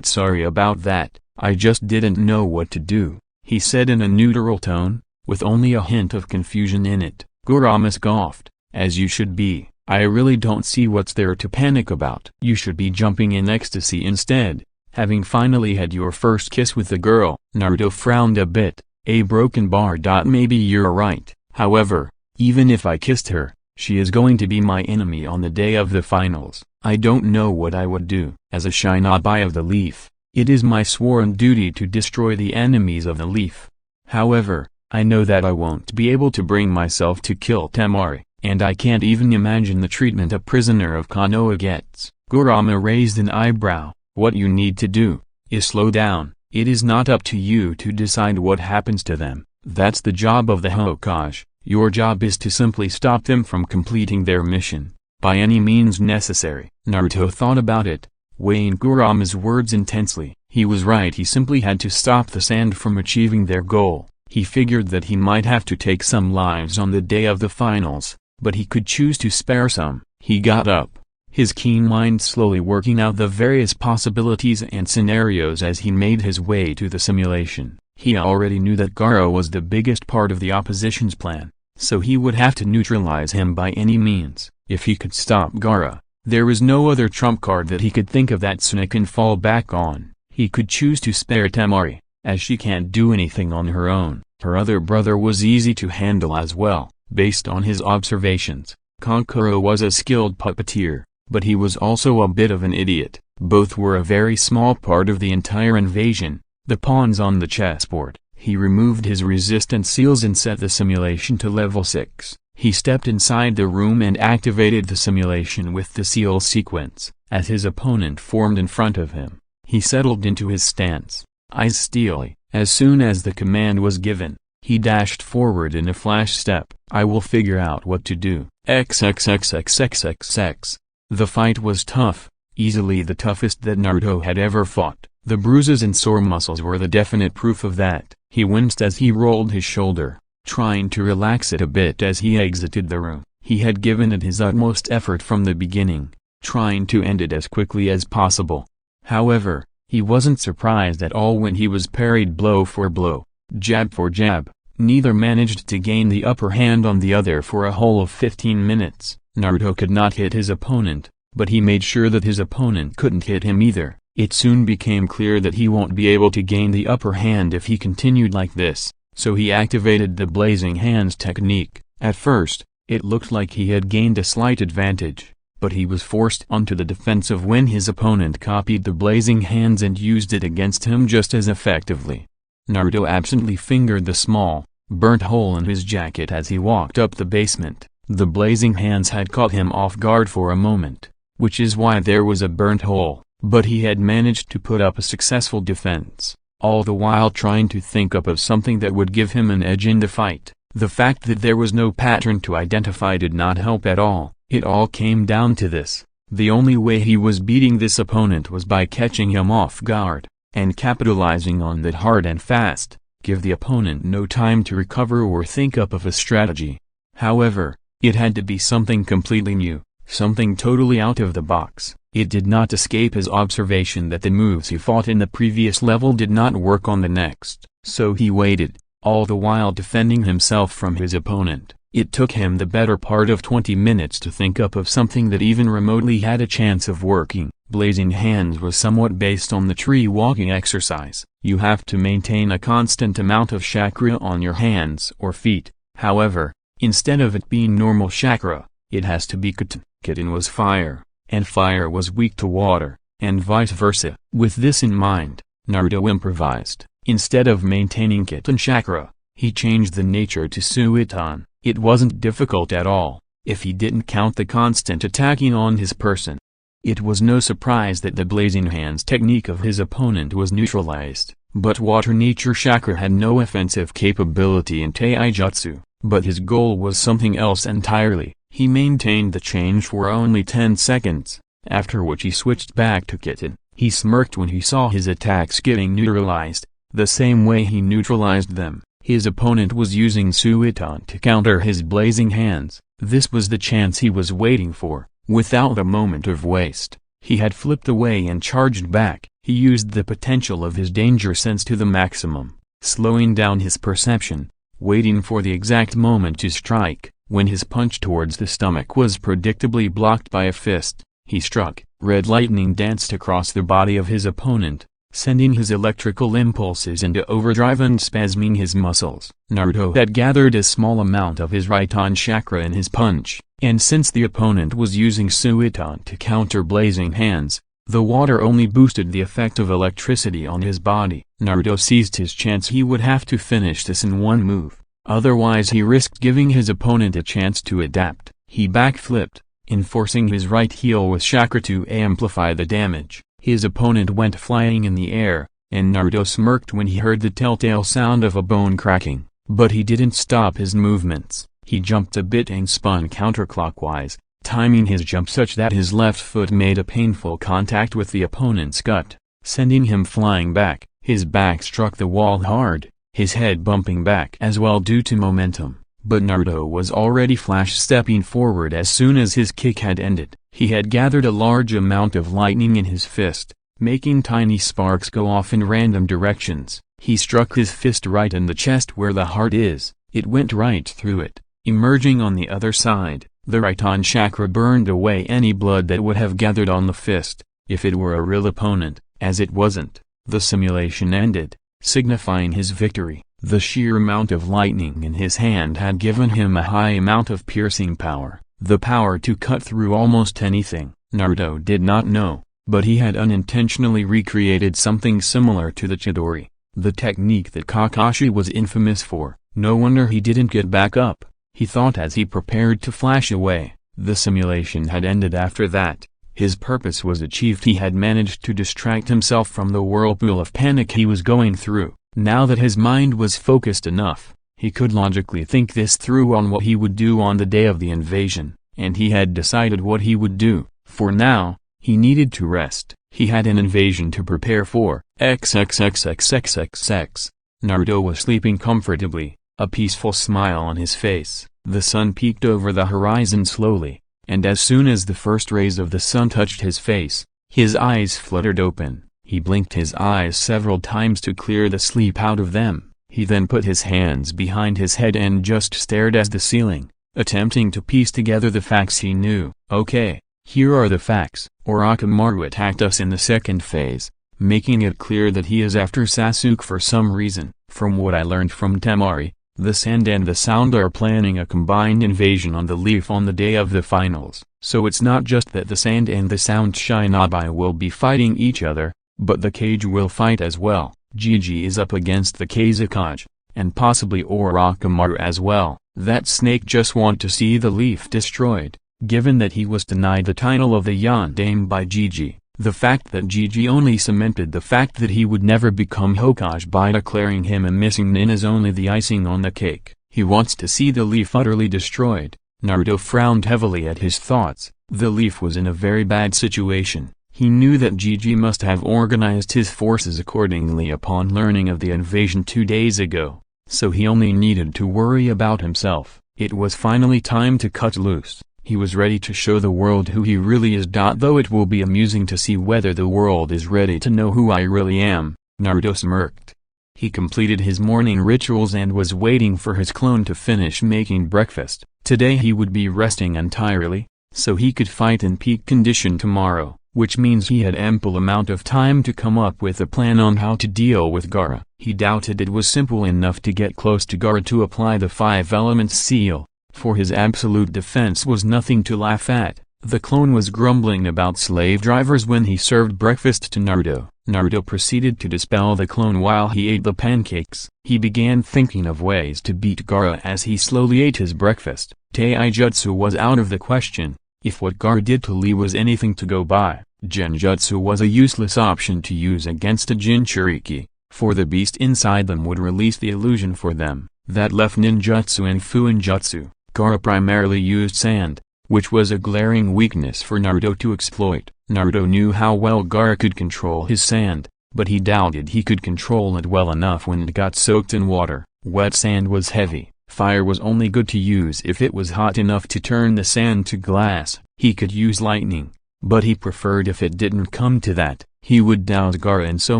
[SPEAKER 1] Sorry about that, I just didn't know what to do, he said in a neutral tone, with only a hint of confusion in it. Kurama scoffed, as you should be. I really don't see what's there to panic about. You should be jumping in ecstasy instead, having finally had your first kiss with the girl. Naruto frowned a bit. A broken bar. Maybe you're right. However, even if I kissed her, she is going to be my enemy on the day of the finals. I don't know what I would do. As a shinobi of the leaf, it is my sworn duty to destroy the enemies of the leaf. However, I know that I won't be able to bring myself to kill Temari, and I can't even imagine the treatment a prisoner of Konoha gets. Kurama raised an eyebrow. What you need to do is slow down. It is not up to you to decide what happens to them. That's the job of the Hokage. Your job is to simply stop them from completing their mission, by any means necessary. Naruto thought about it, weighing Kurama's words intensely. He was right. He simply had to stop the sand from achieving their goal. He figured that he might have to take some lives on the day of the finals, but he could choose to spare some. He got up, his keen mind slowly working out the various possibilities and scenarios as he made his way to the simulation. He already knew that Gaara was the biggest part of the opposition's plan, so he would have to neutralize him by any means. If he could stop Gaara, there was no other trump card that he could think of that Suna can fall back on. He could choose to spare Temari, as she can't do anything on her own. Her other brother was easy to handle as well, based on his observations. Kankuro was a skilled puppeteer, but he was also a bit of an idiot. Both were a very small part of the entire invasion, the pawns on the chessboard. He removed his resistance seals and set the simulation to level 6. He stepped inside the room and activated the simulation with the seal sequence. As his opponent formed in front of him, he settled into his stance, eyes steely. As soon as the command was given, he dashed forward in a flash step. I will figure out what to do. XXXXXXX. The fight was tough, easily the toughest that Naruto had ever fought. The bruises and sore muscles were the definite proof of that. He winced as he rolled his shoulder, trying to relax it a bit as he exited the room. He had given it his utmost effort from the beginning, trying to end it as quickly as possible. However, he wasn't surprised at all when he was parried blow for blow, jab for jab. Neither managed to gain the upper hand on the other for a whole of 15 minutes. Naruto could not hit his opponent, but he made sure that his opponent couldn't hit him either. It soon became clear that he won't be able to gain the upper hand if he continued like this, so he activated the blazing hands technique. At first, it looked like he had gained a slight advantage, but he was forced onto the defensive when his opponent copied the blazing hands and used it against him just as effectively. Naruto absently fingered the small, burnt hole in his jacket as he walked up the basement. The blazing hands had caught him off guard for a moment, which is why there was a burnt hole, but he had managed to put up a successful defense, all the while trying to think up of something that would give him an edge in the fight. The fact that there was no pattern to identify did not help at all. It all came down to this: the only way he was beating this opponent was by catching him off guard, and capitalizing on that hard and fast. Give the opponent no time to recover or think up of a strategy. However, it had to be something completely new, something totally out of the box. It did not escape his observation that the moves he fought in the previous level did not work on the next, so he waited, all the while defending himself from his opponent. It took him the better part of 20 minutes to think up of something that even remotely had a chance of working. Blazing hands was somewhat based on the tree walking exercise. You have to maintain a constant amount of chakra on your hands or feet. However, instead of it being normal chakra, it has to be kitten. Kitten was fire, and fire was weak to water, and vice versa. With this in mind, Naruto improvised. Instead of maintaining kitten chakra, he changed the nature to Suiton. It wasn't difficult at all, if he didn't count the constant attacking on his person. It was no surprise that the blazing hands technique of his opponent was neutralized, but water nature chakra had no offensive capability in taijutsu. But his goal was something else entirely. He maintained the change for only 10 seconds, after which he switched back to kitten. He smirked when he saw his attacks getting neutralized, the same way he neutralized them. His opponent was using Suiton to counter his blazing hands. This was the chance he was waiting for. Without a moment of waste, he had flipped away and charged back. He used the potential of his danger sense to the maximum, slowing down his perception, waiting for the exact moment to strike. When his punch towards the stomach was predictably blocked by a fist, he struck. Red lightning danced across the body of his opponent, sending his electrical impulses into overdrive and spasming his muscles. Naruto had gathered a small amount of his Raiton chakra in his punch, and since the opponent was using Suiton to counter blazing hands, the water only boosted the effect of electricity on his body. Naruto seized his chance. He would have to finish this in one move, otherwise he risked giving his opponent a chance to adapt. He backflipped, enforcing his right heel with chakra to amplify the damage. His opponent went flying in the air, and Naruto smirked when he heard the telltale sound of a bone cracking. But he didn't stop his movements. He jumped a bit and spun counterclockwise, timing his jump such that his left foot made a painful contact with the opponent's gut, sending him flying back. His back struck the wall hard, his head bumping back as well due to momentum. But Naruto was already flash-stepping forward as soon as his kick had ended. He had gathered a large amount of lightning in his fist, making tiny sparks go off in random directions. He struck his fist right in the chest where the heart is. It went right through it. Emerging on the other side, the Raiton chakra burned away any blood that would have gathered on the fist, if it were a real opponent. As it wasn't, the simulation ended, signifying his victory. The sheer amount of lightning in his hand had given him a high amount of piercing power, the power to cut through almost anything. Naruto did not know, but he had unintentionally recreated something similar to the Chidori, the technique that Kakashi was infamous for. No wonder he didn't get back up, he thought as he prepared to flash away. The simulation had ended after that. His purpose was achieved. He had managed to distract himself from the whirlpool of panic he was going through. Now that his mind was focused enough, he could logically think this through on what he would do on the day of the invasion, and he had decided what he would do. For now, He needed to rest. He had an invasion to prepare for. XXXXXXX. Naruto was sleeping comfortably, a peaceful smile on his face. The sun peeked over the horizon slowly, and as soon as the first rays of the sun touched his face, his eyes fluttered open. He blinked his eyes several times to clear the sleep out of them. He then put his hands behind his head and just stared at the ceiling, attempting to piece together the facts he knew. Okay, here are the facts. Orochimaru attacked us in the second phase, making it clear that he is after Sasuke for some reason. From what I learned from Temari, the Sand and the Sound are planning a combined invasion on the Leaf on the day of the finals. So it's not just that the Sand and the Sound Shinobi will be fighting each other, but the Kage will fight as well. Gigi is up against the Kazekage, and possibly Orochimaru as well. That snake just want to see the Leaf destroyed. Given that he was denied the title of the Yondaime by Gigi, the fact that Gigi only cemented the fact that he would never become Hokage by declaring him a missing nin is only the icing on the cake. He wants to see the Leaf utterly destroyed. Naruto frowned heavily at his thoughts. The Leaf was in a very bad situation. He knew that Gigi must have organized his forces accordingly upon learning of the invasion 2 days ago, so he only needed to worry about himself. It was finally time to cut loose. He was ready to show the world who he really is. Though it will be amusing to see whether the world is ready to know who I really am, Naruto smirked. He completed his morning rituals and was waiting for his clone to finish making breakfast. Today he would be resting entirely, so he could fight in peak condition tomorrow, which means he had ample amount of time to come up with a plan on how to deal with Gaara. He doubted it was simple enough to get close to Gaara to apply the 5 elements seal, for his absolute defense was nothing to laugh at. The clone was grumbling about slave drivers when he served breakfast to Naruto. Naruto proceeded to dispel the clone while he ate the pancakes. He began thinking of ways to beat Gaara as he slowly ate his breakfast. Taijutsu was out of the question. If what Gaara did to Lee was anything to go by, Genjutsu was a useless option to use against a Jinchuriki, for the beast inside them would release the illusion for them. That left ninjutsu and fuinjutsu. Gaara primarily used sand, which was a glaring weakness for Naruto to exploit. Naruto knew how well Gaara could control his sand, but he doubted he could control it well enough when it got soaked in water. Wet sand was heavy. Fire was only good to use if it was hot enough to turn the sand to glass. He could use lightning, but he preferred if it didn't come to that. He would douse Gaara in so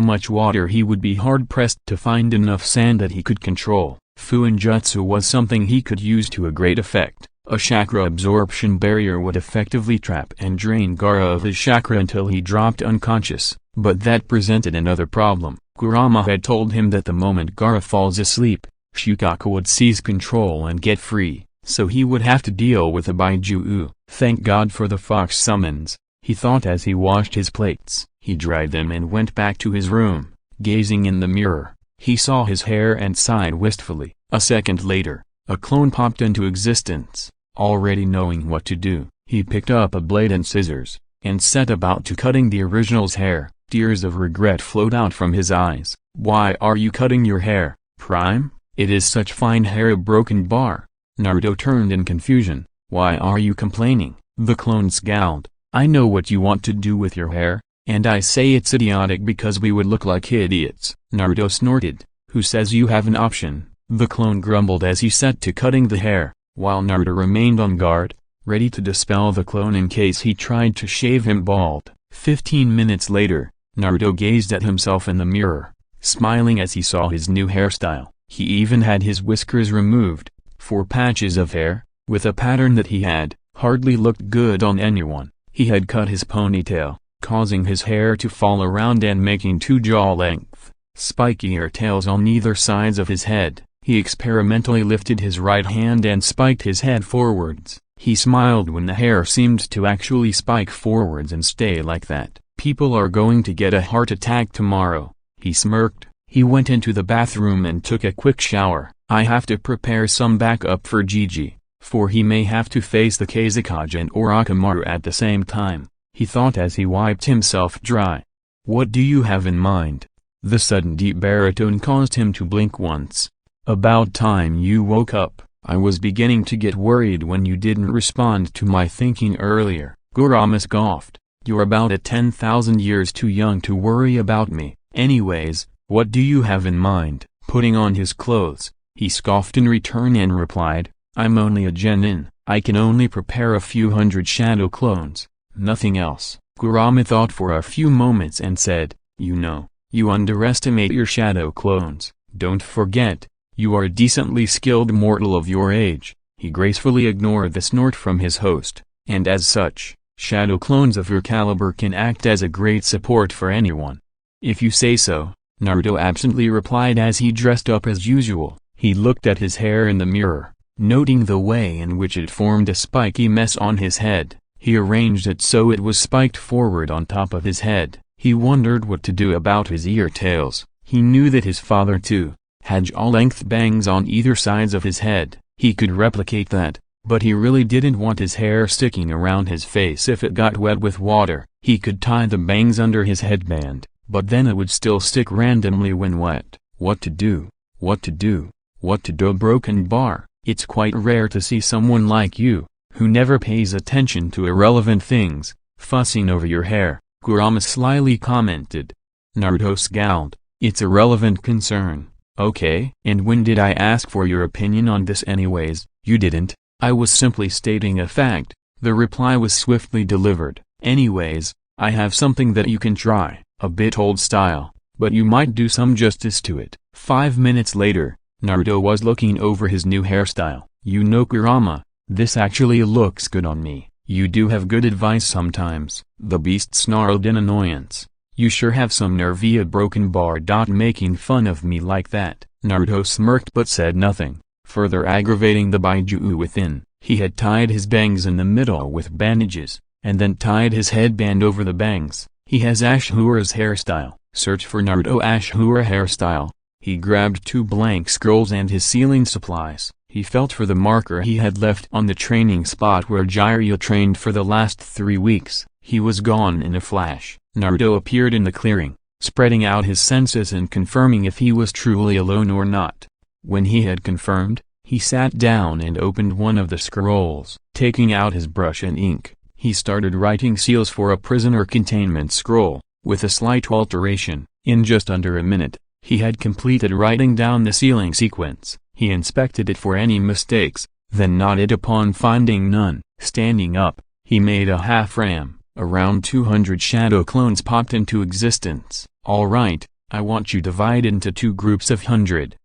[SPEAKER 1] much water he would be hard-pressed to find enough sand that he could control. Fuinjutsu was something he could use to a great effect. A chakra absorption barrier would effectively trap and drain Gaara of his chakra until he dropped unconscious, but that presented another problem. Kurama had told him that the moment Gaara falls asleep, Shukaku would seize control and get free, so he would have to deal with a Baijuu. Thank God for the fox summons, he thought as he washed his plates. He dried them and went back to his room. Gazing in the mirror, he saw his hair and sighed wistfully. A second later, a clone popped into existence. Already knowing what to do, he picked up a blade and scissors, and set about to cutting the original's hair. Tears of regret flowed out from his eyes. Why are you cutting your hair, Prime? It is such fine hair. A broken bar. Naruto turned in confusion. Why are you complaining? The clone scowled. I know what you want to do with your hair, and I say it's idiotic because we would look like idiots. Naruto snorted. Who says you have an option? The clone grumbled as he set to cutting the hair, while Naruto remained on guard, ready to dispel the clone in case he tried to shave him bald. 15 minutes later, Naruto gazed at himself in the mirror, smiling as he saw his new hairstyle. He even had his whiskers removed. 4 patches of hair, with a pattern that he had, hardly looked good on anyone. He had cut his ponytail, causing his hair to fall around and making 2 jaw-length, spiky hair tails on either sides of his head. He experimentally lifted his right hand and spiked his head forwards. He smiled when the hair seemed to actually spike forwards and stay like that. People are going to get a heart attack tomorrow, he smirked. He went into the bathroom and took a quick shower. I have to prepare some backup for Gigi, for he may have to face the Kazekage and Orochimaru at the same time, he thought as he wiped himself dry. What do you have in mind? The sudden deep baritone caused him to blink once. About time you woke up. I was beginning to get worried when you didn't respond to my thinking earlier. Kurama scoffed. You're about 10,000 years too young to worry about me. Anyways, what do you have in mind?" Putting on his clothes, he scoffed in return and replied, "I'm only a genin. I can only prepare a few hundred shadow clones, nothing else." Kurama thought for a few moments and said, You underestimate your shadow clones. Don't forget, you are a decently skilled mortal of your age." He gracefully ignored the snort from his host, and as such, shadow clones of your caliber can act as a great support for anyone. "If you say so," Naruto absently replied as he dressed up as usual. He looked at his hair in the mirror, noting the way in which it formed a spiky mess on his head. He arranged it so it was spiked forward on top of his head. He wondered what to do about his ear tails. He knew that his father too had jaw-length bangs on either sides of his head. He could replicate that, but he really didn't want his hair sticking around his face if it got wet with water. He could tie the bangs under his headband, but then it would still stick randomly when wet. What to do? What to do? What to do? Broken bar. It's quite rare to see someone like you, who never pays attention to irrelevant things, fussing over your hair, Kurama slyly commented. Naruto scowled. It's a relevant concern. Okay. And when did I ask for your opinion on this anyways? You didn't. I was simply stating a fact. The reply was swiftly delivered. Anyways, I have something that you can try. A bit old style, but you might do some justice to it. 5 minutes later, Naruto was looking over his new hairstyle. Kurama, this actually looks good on me. You do have good advice sometimes. The beast snarled in annoyance. You sure have some nerve via broken bar. Making fun of me like that. Naruto smirked but said nothing, further aggravating the Baijuu within. He had tied his bangs in the middle with bandages, and then tied his headband over the bangs. He has Ashura's hairstyle. Search for Naruto Ashura hairstyle. He grabbed 2 blank scrolls and his sealing supplies. He felt for the marker he had left on the training spot where Jiraiya trained for the last 3 weeks. He was gone in a flash. Naruto appeared in the clearing, spreading out his senses and confirming if he was truly alone or not. When he had confirmed, he sat down and opened one of the scrolls. Taking out his brush and ink, he started writing seals for a prisoner containment scroll. With a slight alteration, in just under a minute, he had completed writing down the sealing sequence. He inspected it for any mistakes, then nodded upon finding none. Standing up, he made a half ram. Around 200 shadow clones popped into existence. Alright, I want you divided into 2 groups of 100.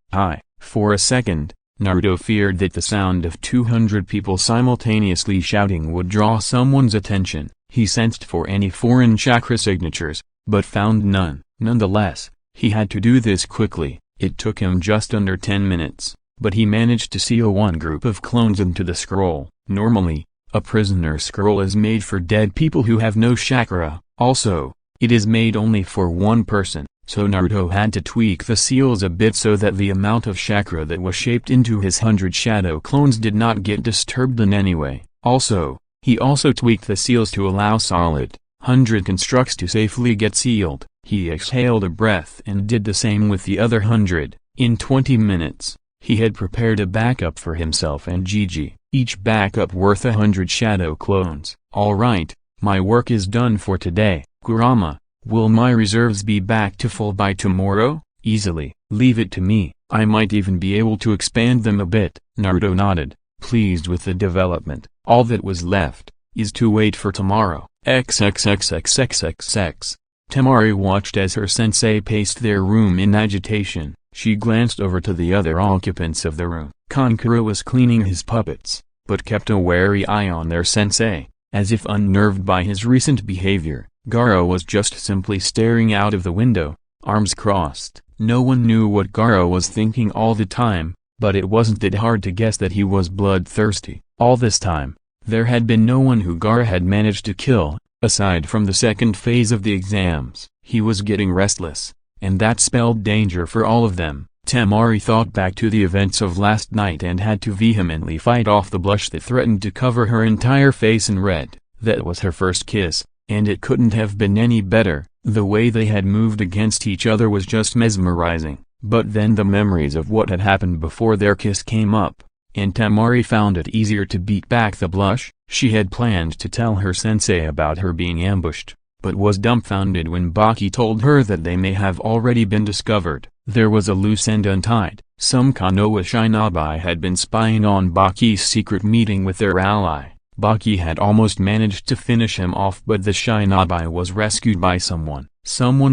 [SPEAKER 1] For a second, Naruto feared that the sound of 200 people simultaneously shouting would draw someone's attention. He sensed for any foreign chakra signatures, but found none. Nonetheless, he had to do this quickly. It took him just under 10 minutes, but he managed to seal 1 group of clones into the scroll. Normally, a prisoner scroll is made for dead people who have no chakra. Also, it is made only for 1 person, so Naruto had to tweak the seals a bit so that the amount of chakra that was shaped into his 100 shadow clones did not get disturbed in any way. He also tweaked the seals to allow solid 100 constructs to safely get sealed. He exhaled a breath and did the same with the other 100. In 20 minutes, he had prepared a backup for himself and Gigi, each backup worth 100 shadow clones. Alright, my work is done for today. Kurama, will my reserves be back to full by tomorrow? Easily. Leave it to me. I might even be able to expand them a bit. Naruto nodded, pleased with the development. All that was left is to wait for tomorrow. XXXXXXX. Temari watched as her sensei paced their room in agitation. She glanced over to the other occupants of the room. Kankura was cleaning his puppets, but kept a wary eye on their sensei, as if unnerved by his recent behavior. Garo was just simply staring out of the window, arms crossed. No one knew what Garo was thinking all the time, but it wasn't that hard to guess that he was bloodthirsty. All this time, there had been no one who Garo had managed to kill, aside from the second phase of the exams. He was getting restless, and that spelled danger for all of them. Temari thought back to the events of last night and had to vehemently fight off the blush that threatened to cover her entire face in red. That was her first kiss, and it couldn't have been any better. The way they had moved against each other was just mesmerizing. But then the memories of what had happened before their kiss came up, and Temari found it easier to beat back the blush. She had planned to tell her sensei about her being ambushed, but was dumbfounded when Baki told her that they may have already been discovered. There was a loose end untied. Some Konoha shinobi had been spying on Baki's secret meeting with their ally. Baki had almost managed to finish him off, but the shinobi was rescued by someone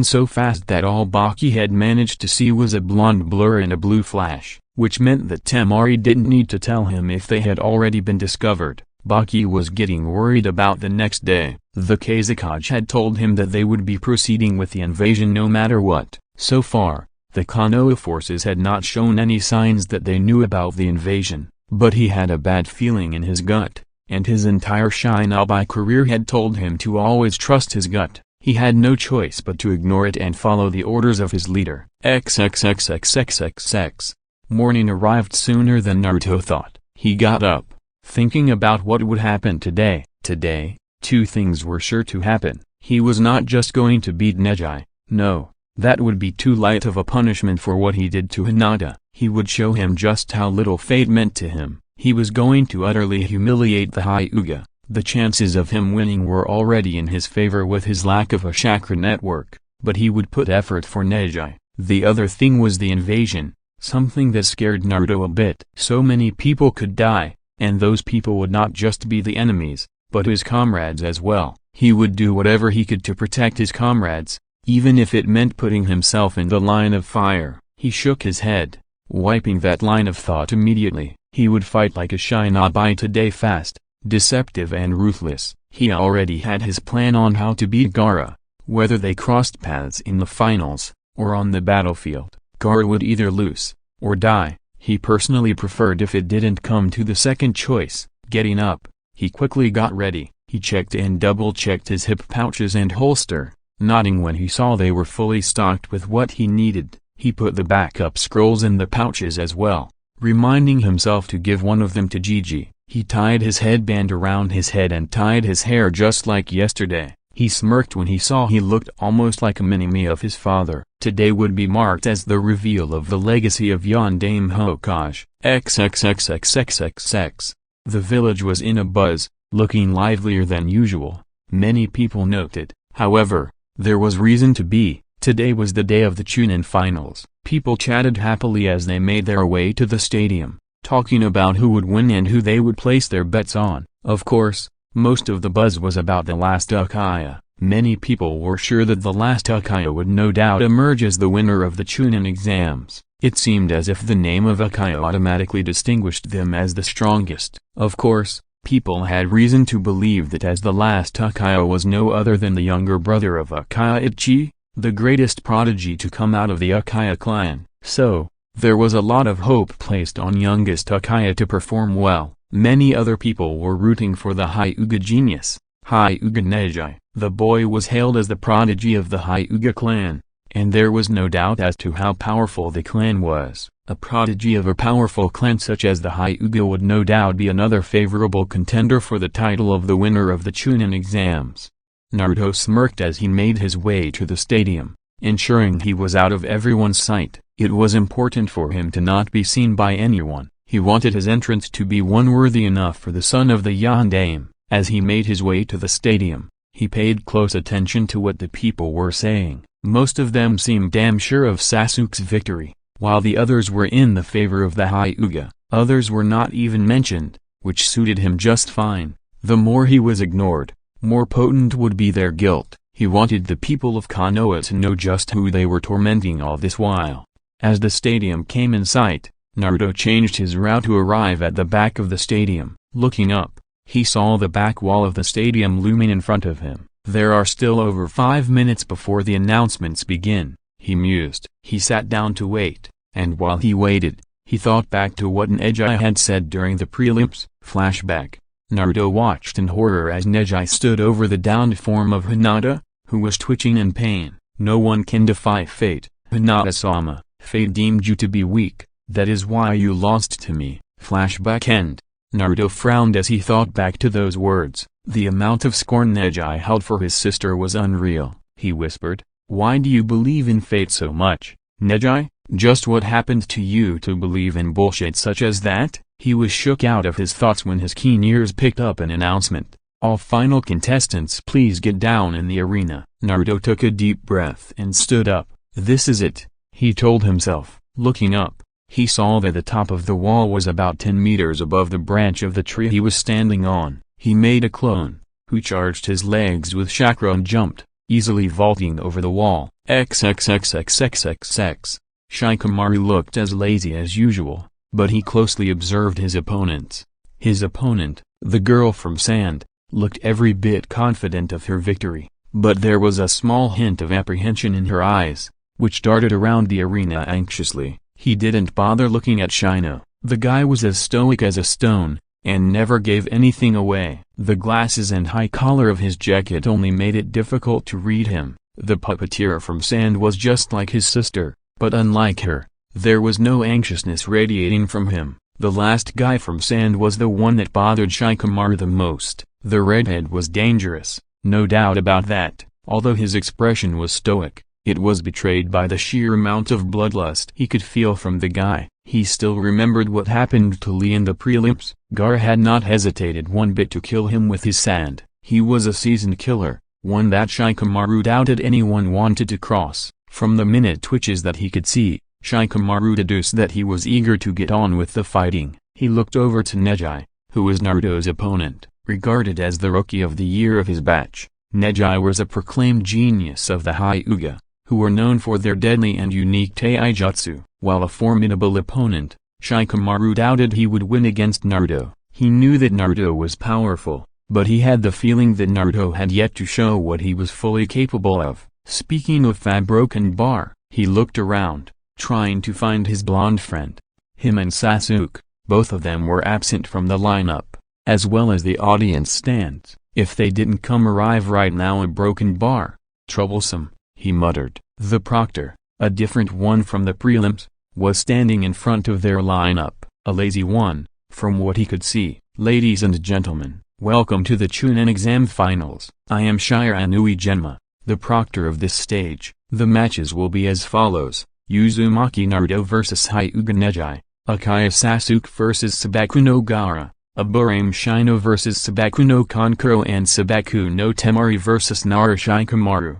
[SPEAKER 1] so fast that all Baki had managed to see was a blonde blur and a blue flash, which meant that Temari didn't need to tell him if they had already been discovered. Baki was getting worried about the next day. The Kazekage had told him that they would be proceeding with the invasion no matter what. So far, the Konoha forces had not shown any signs that they knew about the invasion, but he had a bad feeling in his gut, and his entire shinobi career had told him to always trust his gut. He had no choice but to ignore it and follow the orders of his leader. XXXXXXX. Morning arrived sooner than Naruto thought. He got up, thinking about what would happen today. Today, two things were sure to happen. He was not just going to beat Neji. No, that would be too light of a punishment for what he did to Hinata. He would show him just how little fate meant to him. He was going to utterly humiliate the Hyuga. The chances of him winning were already in his favor with his lack of a chakra network, but he would put effort for Neji. The other thing was the invasion, something that scared Naruto a bit. So many people could die, and those people would not just be the enemies, but his comrades as well. He would do whatever he could to protect his comrades, even if it meant putting himself in the line of fire. He shook his head, wiping that line of thought immediately. He would fight like a shinobi today, fast, deceptive and ruthless. He already had his plan on how to beat Gaara. Whether they crossed paths in the finals, or on the battlefield, Gaara would either lose, or die. He personally preferred if it didn't come to the second choice. Getting up, he quickly got ready. He checked and double-checked his hip pouches and holster, nodding when he saw they were fully stocked with what he needed. He put the backup scrolls in the pouches as well, reminding himself to give one of them to Gigi. He tied his headband around his head and tied his hair just like yesterday. He smirked when he saw he looked almost like a mini-me of his father. Today would be marked as the reveal of the legacy of Yondaime Hokage. XXXXXXX. The village was in a buzz, looking livelier than usual. Many people noted. However, there was reason to be. Today was the day of the Chunin finals. People chatted happily as they made their way to the stadium, talking about who would win and who they would place their bets on. Of course, most of the buzz was about the last Uchiha. Many people were sure that the last Uchiha would no doubt emerge as the winner of the Chunin exams. It seemed as if the name of Uchiha automatically distinguished them as the strongest. Of course, people had reason to believe that, as the last Uchiha was no other than the younger brother of Uchiha Ichi, the greatest prodigy to come out of the Uchiha clan. So, there was a lot of hope placed on youngest Uchiha to perform well. Many other people were rooting for the Hyuga genius, Hyuga Neji. The boy was hailed as the prodigy of the Hyuga clan, and there was no doubt as to how powerful the clan was. A prodigy of a powerful clan such as the Hyuga would no doubt be another favorable contender for the title of the winner of the Chunin exams. Naruto smirked as he made his way to the stadium, ensuring he was out of everyone's sight. It was important for him to not be seen by anyone. He wanted his entrance to be one worthy enough for the son of the Yondaime. As he made his way to the stadium, he paid close attention to what the people were saying. Most of them seemed damn sure of Sasuke's victory, while the others were in the favor of the Hyuga. Others were not even mentioned, which suited him just fine. The more he was ignored, more potent would be their guilt. He wanted the people of Konoha to know just who they were tormenting all this while. As the stadium came in sight, Naruto changed his route to arrive at the back of the stadium. Looking up, he saw the back wall of the stadium looming in front of him. There are still over 5 minutes before the announcements begin, he mused. He sat down to wait, and while he waited, he thought back to what Neji had said during the prelims. Flashback. Naruto watched in horror as Neji stood over the downed form of Hinata, who was twitching in pain. No one can defy fate, Hinata-sama. Fate deemed you to be weak, that is why you lost to me. Flashback end. Naruto frowned as he thought back to those words. The amount of scorn Neji held for his sister was unreal. He whispered, "Why do you believe in fate so much, Neji, just what happened to you to believe in bullshit such as that? He was shook out of his thoughts when his keen ears picked up an announcement. All final contestants please get down in the arena. Naruto took a deep breath and stood up. This is it, he told himself. Looking up, he saw that the top of the wall was about 10 meters above the branch of the tree he was standing on. He made a clone, who charged his legs with chakra and jumped, easily vaulting over the wall. XXXXXXX. Shikamaru looked as lazy as usual, but he closely observed his opponents. His opponent, the girl from Sand, looked every bit confident of her victory, but there was a small hint of apprehension in her eyes, which darted around the arena anxiously. He didn't bother looking at Shino. The guy was as stoic as a stone, and never gave anything away. The glasses and high collar of his jacket only made it difficult to read him. The puppeteer from Sand was just like his sister, but unlike her, there was no anxiousness radiating from him. The last guy from Sand was the one that bothered Shikamaru the most. The redhead was dangerous, no doubt about that. Although his expression was stoic, it was betrayed by the sheer amount of bloodlust he could feel from the guy. He still remembered what happened to Lee in the prelims. Gaara had not hesitated one bit to kill him with his sand. He was a seasoned killer, one that Shikamaru doubted anyone wanted to cross. From the minute twitches that he could see, Shikamaru deduced that he was eager to get on with the fighting. He looked over to Neji, who was Naruto's opponent, regarded as the rookie of the year of his batch. Neji was a proclaimed genius of the Hyuga, who were known for their deadly and unique taijutsu. While a formidable opponent, Shikamaru doubted he would win against Naruto. He knew that Naruto was powerful, but he had the feeling that Naruto had yet to show what he was fully capable of. Speaking of Fab Broken Bar, he looked around, trying to find his blonde friend. Him and Sasuke, both of them were absent from the lineup, as well as the audience stands. If they didn't arrive right now in Broken Bar, troublesome, he muttered. The proctor, a different one from the prelims, was standing in front of their lineup, a lazy one, from what he could see. Ladies and gentlemen, welcome to the Chunin exam finals. I am Shire Anui Genma, the proctor of this stage. The matches will be as follows: Uzumaki Naruto vs Hyuga Neji, Akaya Sasuke vs Sabaku no Gaara, Aburame Shino vs Sabaku no Kankuro, and Sabaku no Temari vs Nara Shikamaru.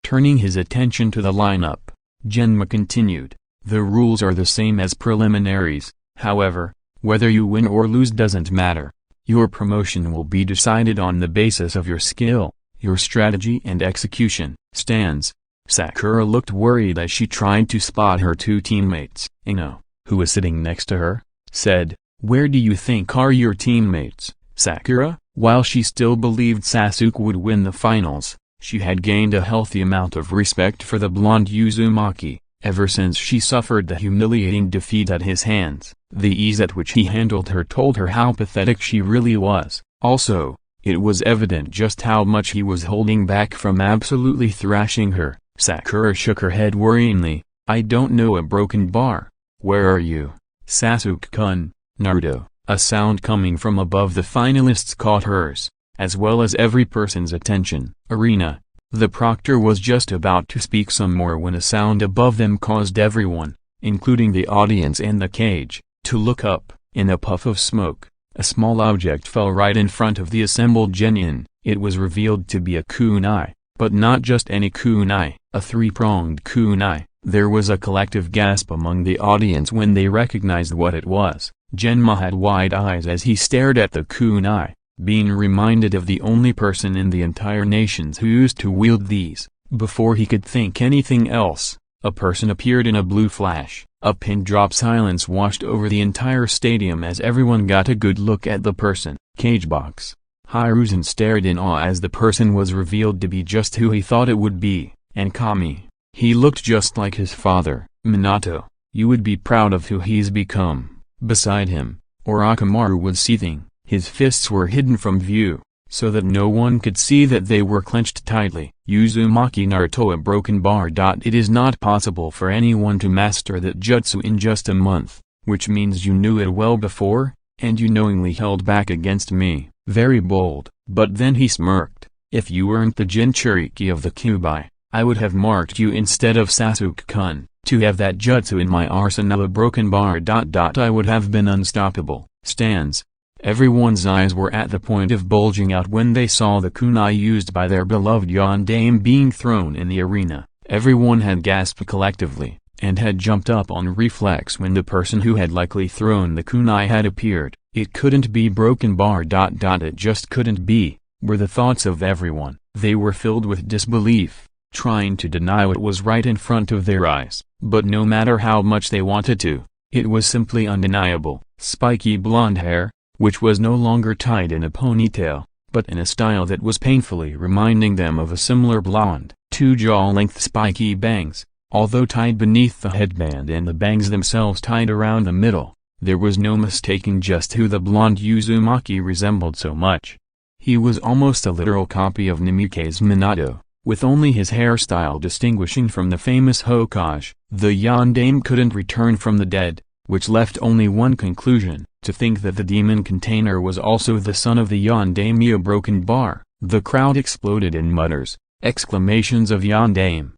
[SPEAKER 1] Turning his attention to the lineup, Genma continued, the rules are the same as preliminaries. However, whether you win or lose doesn't matter. Your promotion will be decided on the basis of your skill, your strategy and execution. Stands. Sakura looked worried as she tried to spot her two teammates. Ino, who was sitting next to her, said, "Where do you think are your teammates, Sakura?" While she still believed Sasuke would win the finals, she had gained a healthy amount of respect for the blonde Uzumaki, ever since she suffered the humiliating defeat at his hands. The ease at which he handled her told her how pathetic she really was. Also, it was evident just how much he was holding back from absolutely thrashing her. Sakura shook her head worryingly. "I don't know a Broken Bar. Where are you, Sasuke-kun?" Naruto. A sound coming from above the finalists caught hers, as well as every person's attention. Arena. The proctor was just about to speak some more when a sound above them caused everyone, including the audience and the cage, to look up. In a puff of smoke, a small object fell right in front of the assembled genin. It was revealed to be a kunai, but not just any kunai, a three-pronged kunai. There was a collective gasp among the audience when they recognized what it was. Genma had wide eyes as he stared at the kunai, being reminded of the only person in the entire nations who used to wield these. Before he could think anything else, a person appeared in a blue flash. A pin-drop silence washed over the entire stadium as everyone got a good look at the person. Cagebox. Hiruzen stared in awe as the person was revealed to be just who he thought it would be, and Kami. He looked just like his father. Minato, you would be proud of who he's become. Beside him, Orochimaru was seething. His fists were hidden from view, so that no one could see that they were clenched tightly. Uzumaki Naruto, a Broken Bar. It is not possible for anyone to master that jutsu in just a month, which means you knew it well before, and you knowingly held back against me. Very bold. But then he smirked. If you weren't the Jinchuriki of the Kyuubi, I would have marked you instead of Sasuke-kun. To have that jutsu in my arsenal, a broken bar. I would have been unstoppable. Stands. Everyone's eyes were at the point of bulging out when they saw the kunai used by their beloved yondaime being thrown in the arena. Everyone had gasped collectively, and had jumped up on reflex when the person who had likely thrown the kunai had appeared. It couldn't be broken bar. It just couldn't be, were the thoughts of everyone. They were filled with disbelief, trying to deny what was right in front of their eyes, but no matter how much they wanted to, it was simply undeniable. Spiky blonde hair, which was no longer tied in a ponytail, but in a style that was painfully reminding them of a similar blonde. 2 jaw-length spiky bangs, although tied beneath the headband and the bangs themselves tied around the middle. There was no mistaking just who the blonde Uzumaki resembled so much. He was almost a literal copy of Namikaze Minato, with only his hairstyle distinguishing from the famous Hokage. The yondaime couldn't return from the dead, which left only one conclusion: to think that the demon container was also the son of the yondaime. A broken bar. The crowd exploded in mutters, exclamations of yondaime,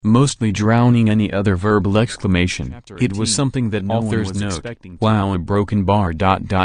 [SPEAKER 1] mostly drowning any other verbal exclamation. It was something that authors note. Wow, a broken bar.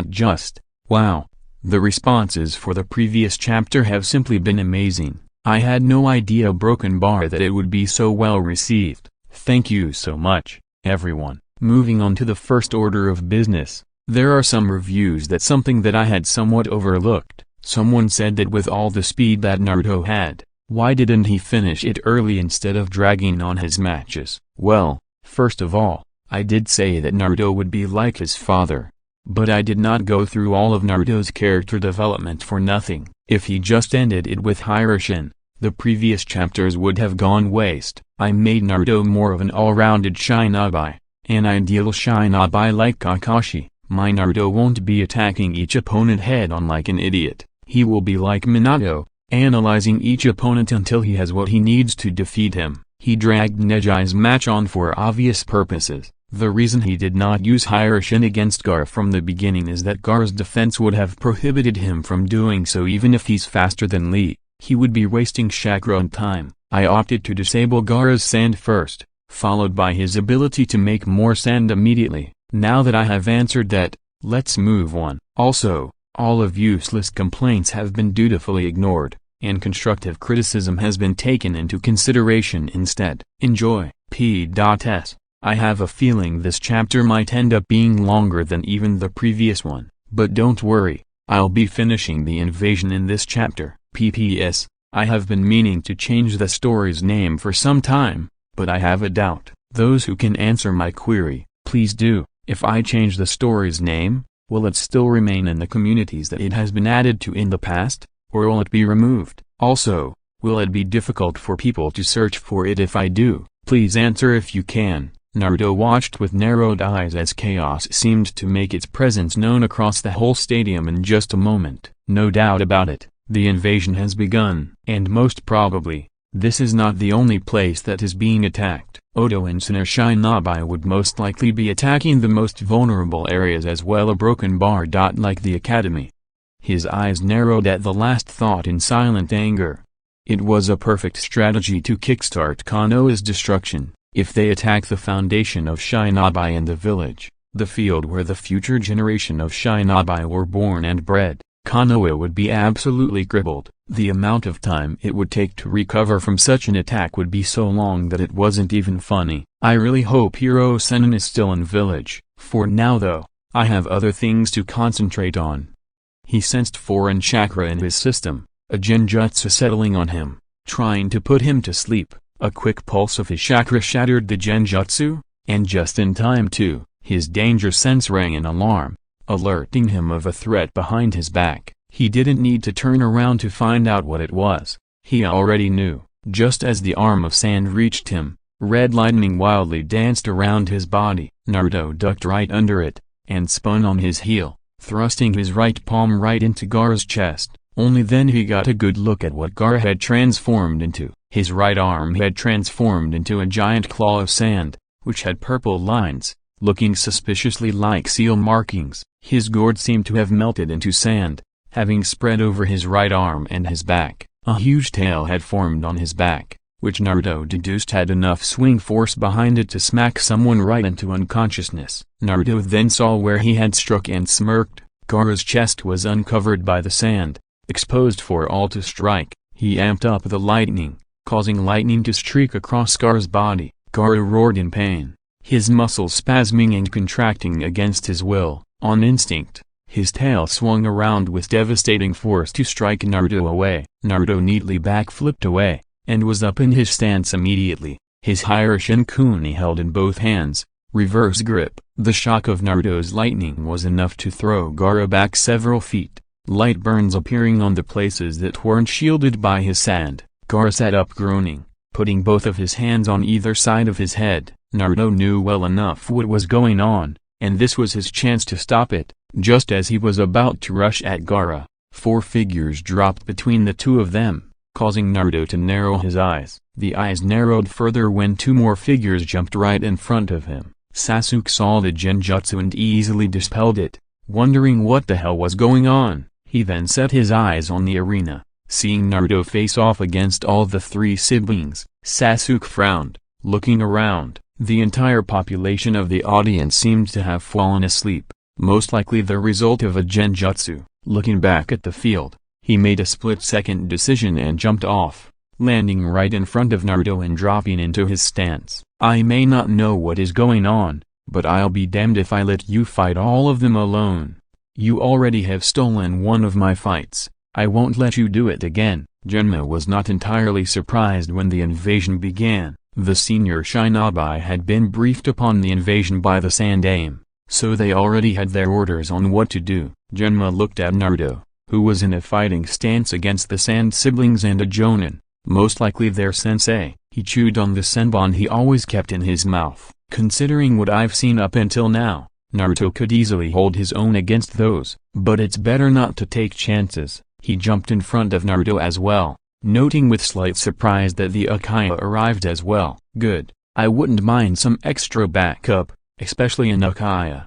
[SPEAKER 1] Just, wow. The responses for the previous chapter have simply been amazing. I had no idea, broken bar, that it would be so well received. Thank you so much, everyone. Moving on to the first order of business, there are some reviews that something that I had somewhat overlooked. Someone said that with all the speed that Naruto had, why didn't he finish it early instead of dragging on his matches? Well, first of all, I did say that Naruto would be like his father. But I did not go through all of Naruto's character development for nothing. If he just ended it with Hiroshin, the previous chapters would have gone waste. I made Naruto more of an all-rounded shinobi, an ideal shinobi like Kakashi. My Naruto won't be attacking each opponent head-on like an idiot. He will be like Minato, analyzing each opponent until he has what he needs to defeat him. He dragged Neji's match on for obvious purposes. The reason he did not use Hiroshin against Gaara from the beginning is that Gaara's defense would have prohibited him from doing so. Even if he's faster than Lee, he would be wasting chakra and time. I opted to disable Gaara's sand first, followed by his ability to make more sand immediately. Now that I have answered that, let's move on. Also, all of useless complaints have been dutifully ignored, and constructive criticism has been taken into consideration instead. Enjoy. P.S. I have a feeling this chapter might end up being longer than even the previous one, but don't worry, I'll be finishing the invasion in this chapter. P.P.S. I have been meaning to change the story's name for some time, but I have a doubt. Those who can answer my query, please do. If I change the story's name, will it still remain in the communities that it has been added to in the past, or will it be removed? Also, will it be difficult for people to search for it if I do? Please answer if you can. Naruto watched with narrowed eyes as chaos seemed to make its presence known across the whole stadium in just a moment. No doubt about it, the invasion has begun. And most probably, this is not the only place that is being attacked. Odo and Shinra Shinobi would most likely be attacking the most vulnerable areas as well. A broken bar. Like the academy. His eyes narrowed at the last thought in silent anger. It was a perfect strategy to kickstart Konoha's destruction. If they attack the foundation of Shinobi and the village, the field where the future generation of Shinobi were born and bred, Konoha would be absolutely crippled. The amount of time it would take to recover from such an attack would be so long that it wasn't even funny. I really hope Hiro-Sennin is still in village. For now though, I have other things to concentrate on. He sensed foreign chakra in his system, a genjutsu settling on him, trying to put him to sleep. A quick pulse of his chakra shattered the genjutsu, and just in time too. His danger sense rang an alarm, alerting him of a threat behind his back. He didn't need to turn around to find out what it was. He already knew. Just as the arm of sand reached him, red lightning wildly danced around his body. Naruto ducked right under it, and spun on his heel, thrusting his right palm right into Gaara's chest. Only then he got a good look at what Gaara had transformed into. His right arm had transformed into a giant claw of sand, which had purple lines, looking suspiciously like seal markings. His gourd seemed to have melted into sand, having spread over his right arm and his back. A huge tail had formed on his back, which Naruto deduced had enough swing force behind it to smack someone right into unconsciousness. Naruto then saw where he had struck and smirked. Gaara's chest was uncovered by the sand, exposed for all to strike. He amped up the lightning, causing lightning to streak across Gaara's body. Gaara roared in pain, his muscles spasming and contracting against his will. On instinct, his tail swung around with devastating force to strike Naruto away. Naruto neatly backflipped away, and was up in his stance immediately, his higher shinkuni held in both hands, reverse grip. The shock of Naruto's lightning was enough to throw Gaara back several feet, light burns appearing on the places that weren't shielded by his sand. Gaara sat up groaning, putting both of his hands on either side of his head. Naruto knew well enough what was going on, and this was his chance to stop it. Just as he was about to rush at Gaara, 4 figures dropped between the two of them, causing Naruto to narrow his eyes. The eyes narrowed further when 2 more figures jumped right in front of him. Sasuke saw the genjutsu and easily dispelled it, wondering what the hell was going on. He then set his eyes on the arena, seeing Naruto face off against all the 3 siblings. Sasuke frowned, looking around. The entire population of the audience seemed to have fallen asleep, most likely the result of a genjutsu. Looking back at the field, he made a split-second decision and jumped off, landing right in front of Naruto and dropping into his stance. I may not know what is going on, but I'll be damned if I let you fight all of them alone. You already have stolen one of my fights, I won't let you do it again. Genma was not entirely surprised when the invasion began. The senior Shinobi had been briefed upon the invasion by the Sandaime, so they already had their orders on what to do. Genma looked at Naruto, who was in a fighting stance against the Sand siblings and a Jonin, most likely their sensei. He chewed on the senbon he always kept in his mouth. Considering what I've seen up until now, Naruto could easily hold his own against those, but it's better not to take chances. He jumped in front of Naruto as well, noting with slight surprise that the Uchiha arrived as well. Good, I wouldn't mind some extra backup, especially an Uchiha.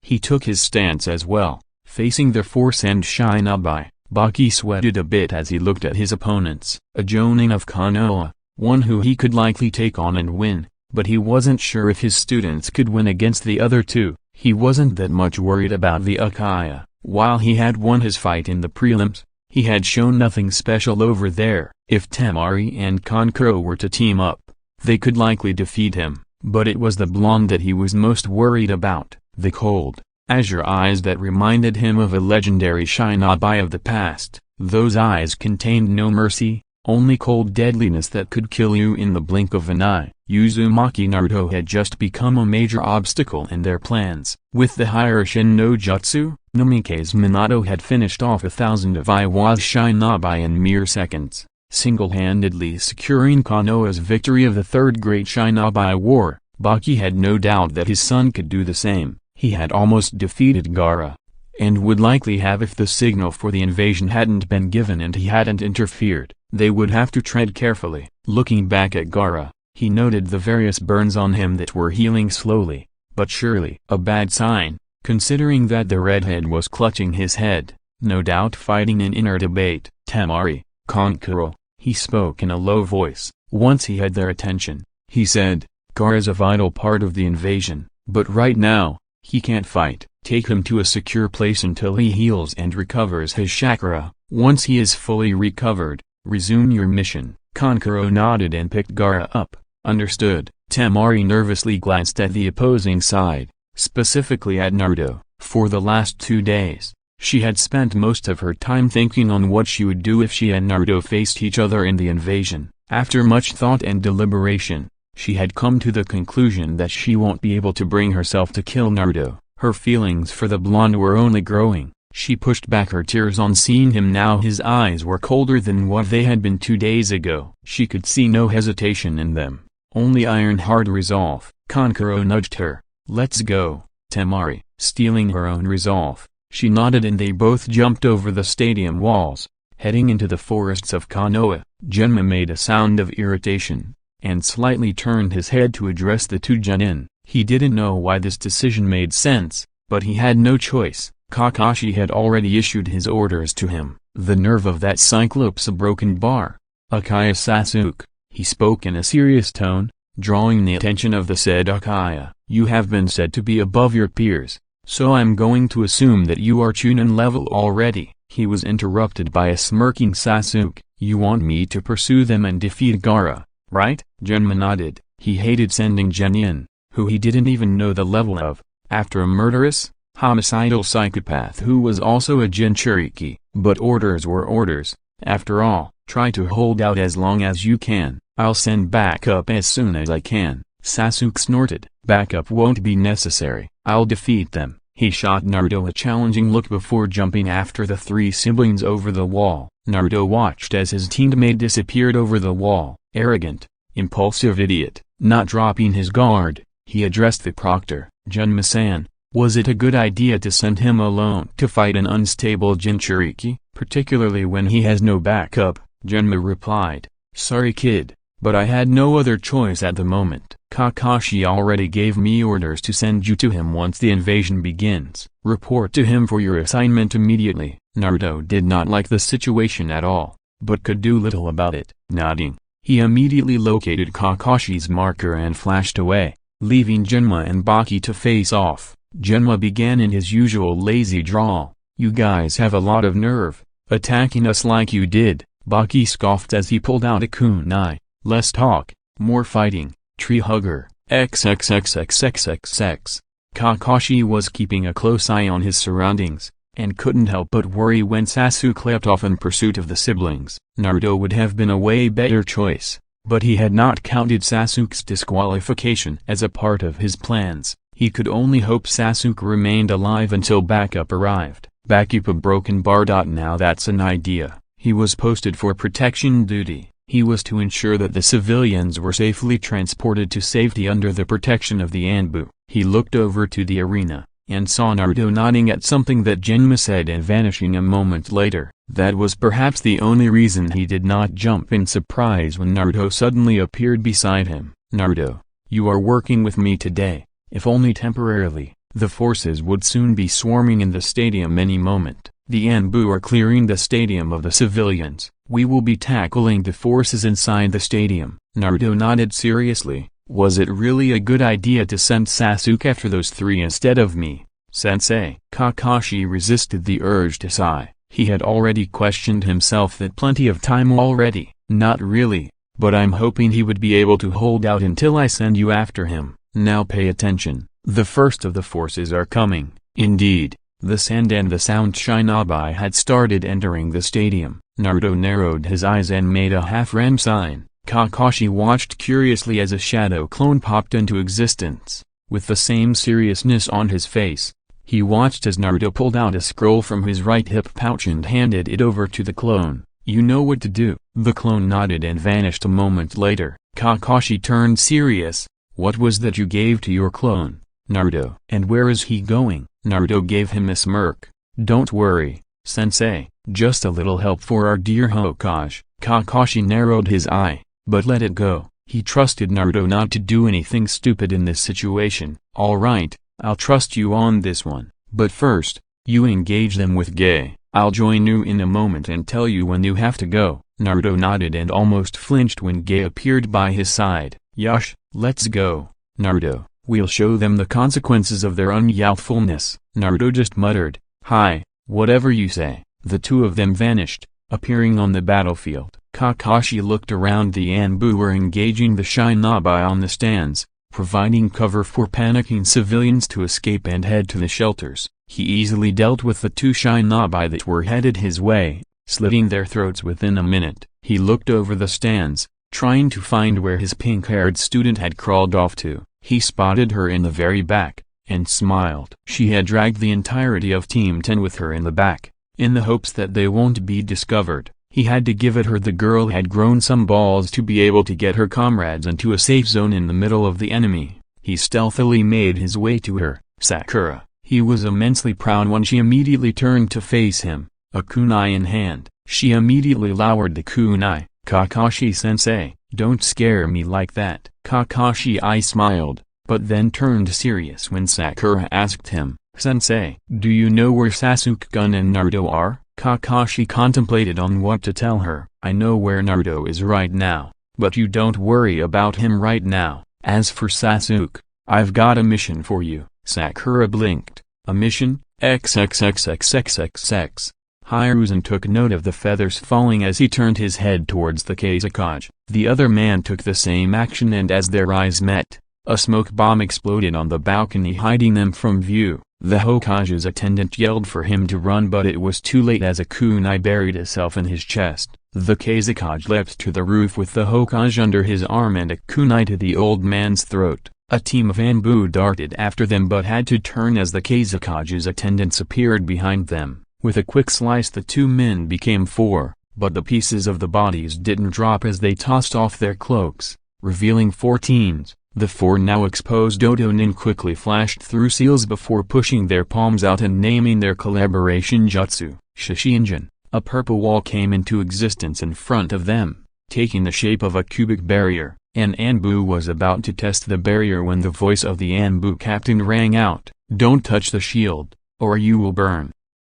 [SPEAKER 1] He took his stance as well, facing the 4 Sand Shinobi. Baki sweated a bit as he looked at his opponents. A Jonin of Konoha, one who he could likely take on and win, but he wasn't sure if his students could win against the other 2. He wasn't that much worried about the Uchiha. While he had won his fight in the prelims, he had shown nothing special over there. If Temari and Kankuro were to team up, they could likely defeat him, but it was the blonde that he was most worried about. The cold, azure eyes that reminded him of a legendary shinobi of the past. Those eyes contained no mercy, only cold deadliness that could kill you in the blink of an eye. Uzumaki Naruto had just become a major obstacle in their plans. With the higher Shin no Jutsu, Namikaze Minato had finished off 1,000 of Iwa's shinobi in mere seconds, single-handedly securing Konoha's victory of the Third Great Shinobi War. Baki had no doubt that his son could do the same. He had almost defeated Gaara, and would likely have if the signal for the invasion hadn't been given and he hadn't interfered. They would have to tread carefully. Looking back at Gaara, he noted the various burns on him that were healing slowly, but surely. A bad sign, considering that the redhead was clutching his head, no doubt fighting an inner debate. Temari, Kankuro, he spoke in a low voice. Once he had their attention, he said, Gaara's a vital part of the invasion, but right now, he can't fight. Take him to a secure place until he heals and recovers his chakra. Once he is fully recovered, resume your mission. Kankuro nodded and picked Gaara up. Understood. Temari nervously glanced at the opposing side, specifically at Naruto. For the last 2 days, she had spent most of her time thinking on what she would do if she and Naruto faced each other in the invasion. After much thought and deliberation, she had come to the conclusion that she won't be able to bring herself to kill Naruto. Her feelings for the blonde were only growing. She pushed back her tears on seeing him now. His eyes were colder than what they had been 2 days ago. She could see no hesitation in them, only iron-hard resolve. Kankuro nudged her. Let's go, Temari. Stealing her own resolve, she nodded and they both jumped over the stadium walls, heading into the forests of Konoha. Genma made a sound of irritation, and slightly turned his head to address the 2 genin. He didn't know why this decision made sense, but he had no choice. Kakashi had already issued his orders to him. The nerve of that Cyclops, a broken bar. Uchiha Sasuke, He spoke in a serious tone, drawing the attention of the said Uchiha. You have been said to be above your peers, so I'm going to assume that you are Chunin level already. He was interrupted by a smirking Sasuke. You want me to pursue them and defeat Gaara, right? Genma nodded. He hated sending Genin, who he didn't even know the level of, after a murderous, homicidal psychopath who was also a Jinchuriki. But orders were orders. After all, try to hold out as long as you can. I'll send backup as soon as I can. Sasuke snorted. Backup won't be necessary. I'll defeat them. He shot Naruto a challenging look before jumping after the three siblings over the wall. Naruto watched as his teammate disappeared over the wall. Arrogant, impulsive idiot. Not dropping his guard, he addressed the proctor. Junma-san, was it a good idea to send him alone to fight an unstable Jinchuriki, particularly when he has no backup? Junma replied, sorry kid, but I had no other choice at the moment. Kakashi already gave me orders to send you to him once the invasion begins. Report to him for your assignment immediately. Naruto did not like the situation at all, but could do little about it. Nodding, he immediately located Kakashi's marker and flashed away, leaving Genma and Baki to face off. Genma began in his usual lazy drawl. You guys have a lot of nerve, attacking us like you did. Baki scoffed as he pulled out a kunai. Less talk, more fighting. Tree hugger, XXXXXXX. Kakashi was keeping a close eye on his surroundings, and couldn't help but worry when Sasuke leapt off in pursuit of the siblings. Naruto would have been a way better choice, but he had not counted Sasuke's disqualification as a part of his plans. He could only hope Sasuke remained alive until backup arrived. Backup a broken bar. Now that's an idea. He was posted for protection duty. He was to ensure that the civilians were safely transported to safety under the protection of the Anbu. He looked over to the arena, and saw Naruto nodding at something that Genma said and vanishing a moment later. That was perhaps the only reason he did not jump in surprise when Naruto suddenly appeared beside him. Naruto, you are working with me today, if only temporarily. The forces would soon be swarming in the stadium any moment. The Anbu are clearing the stadium of the civilians. We will be tackling the forces inside the stadium. Naruto nodded seriously. Was it really a good idea to send Sasuke after those three instead of me, sensei? Kakashi resisted the urge to sigh. He had already questioned himself that plenty of time already. Not really, but I'm hoping he would be able to hold out until I send you after him. Now pay attention. The first of the forces are coming. Indeed, the sand and the sound Shinobi had started entering the stadium. Naruto narrowed his eyes and made a half-ram sign. Kakashi watched curiously as a shadow clone popped into existence. With the same seriousness on his face, he watched as Naruto pulled out a scroll from his right hip pouch and handed it over to the clone. You know what to do. The clone nodded and vanished a moment later. Kakashi turned serious. What was that you gave to your clone, Naruto? And where is he going? Naruto gave him a smirk. Don't worry, sensei, just a little help for our dear Hokage. Kakashi narrowed his eye, but let it go. He trusted Naruto not to do anything stupid in this situation. Alright, I'll trust you on this one. But first, you engage them with Gai. I'll join you in a moment and tell you when you have to go. Naruto nodded and almost flinched when Gai appeared by his side. Yosh, let's go, Naruto. We'll show them the consequences of their unyouthfulness. Naruto just muttered, hi, whatever you say. The two of them vanished, appearing on the battlefield. Kakashi looked around. The Anbu were engaging the Shinobi on the stands, providing cover for panicking civilians to escape and head to the shelters. He easily dealt with the two Shinobi that were headed his way, slitting their throats within a minute. He looked over the stands, trying to find where his pink-haired student had crawled off to. He spotted her in the very back, and smiled. She had dragged the entirety of Team 10 with her in the back, in the hopes that they won't be discovered. He had to give it her. The girl had grown some balls to be able to get her comrades into a safe zone in the middle of the enemy. He stealthily made his way to her. Sakura. He was immensely proud when she immediately turned to face him, a kunai in hand. She immediately lowered the kunai. Kakashi-sensei, don't scare me like that. Kakashi smiled, but then turned serious when Sakura asked him, Sensei, do you know where Sasuke-gun and Naruto are? Kakashi contemplated on what to tell her. I know where Naruto is right now, but you don't worry about him right now. As for Sasuke, I've got a mission for you." Sakura blinked. "A mission? XXXXXXX." Hiruzen took note of the feathers falling as he turned his head towards the Kazekage. The other man took the same action, and as their eyes met, a smoke bomb exploded on the balcony, hiding them from view. The Hokage's attendant yelled for him to run, but it was too late as a kunai buried itself in his chest. The Kazekage leapt to the roof with the Hokage under his arm and a kunai to the old man's throat. A team of Anbu darted after them but had to turn as the Kazekage's attendants appeared behind them. With a quick slice the two men became four, but the pieces of the bodies didn't drop as they tossed off their cloaks, revealing 14s. The four now exposed Otonin quickly flashed through seals before pushing their palms out and naming their collaboration jutsu, Shishinjin. A purple wall came into existence in front of them, taking the shape of a cubic barrier. An Anbu was about to test the barrier when the voice of the Anbu captain rang out. "Don't touch the shield, or you will burn,"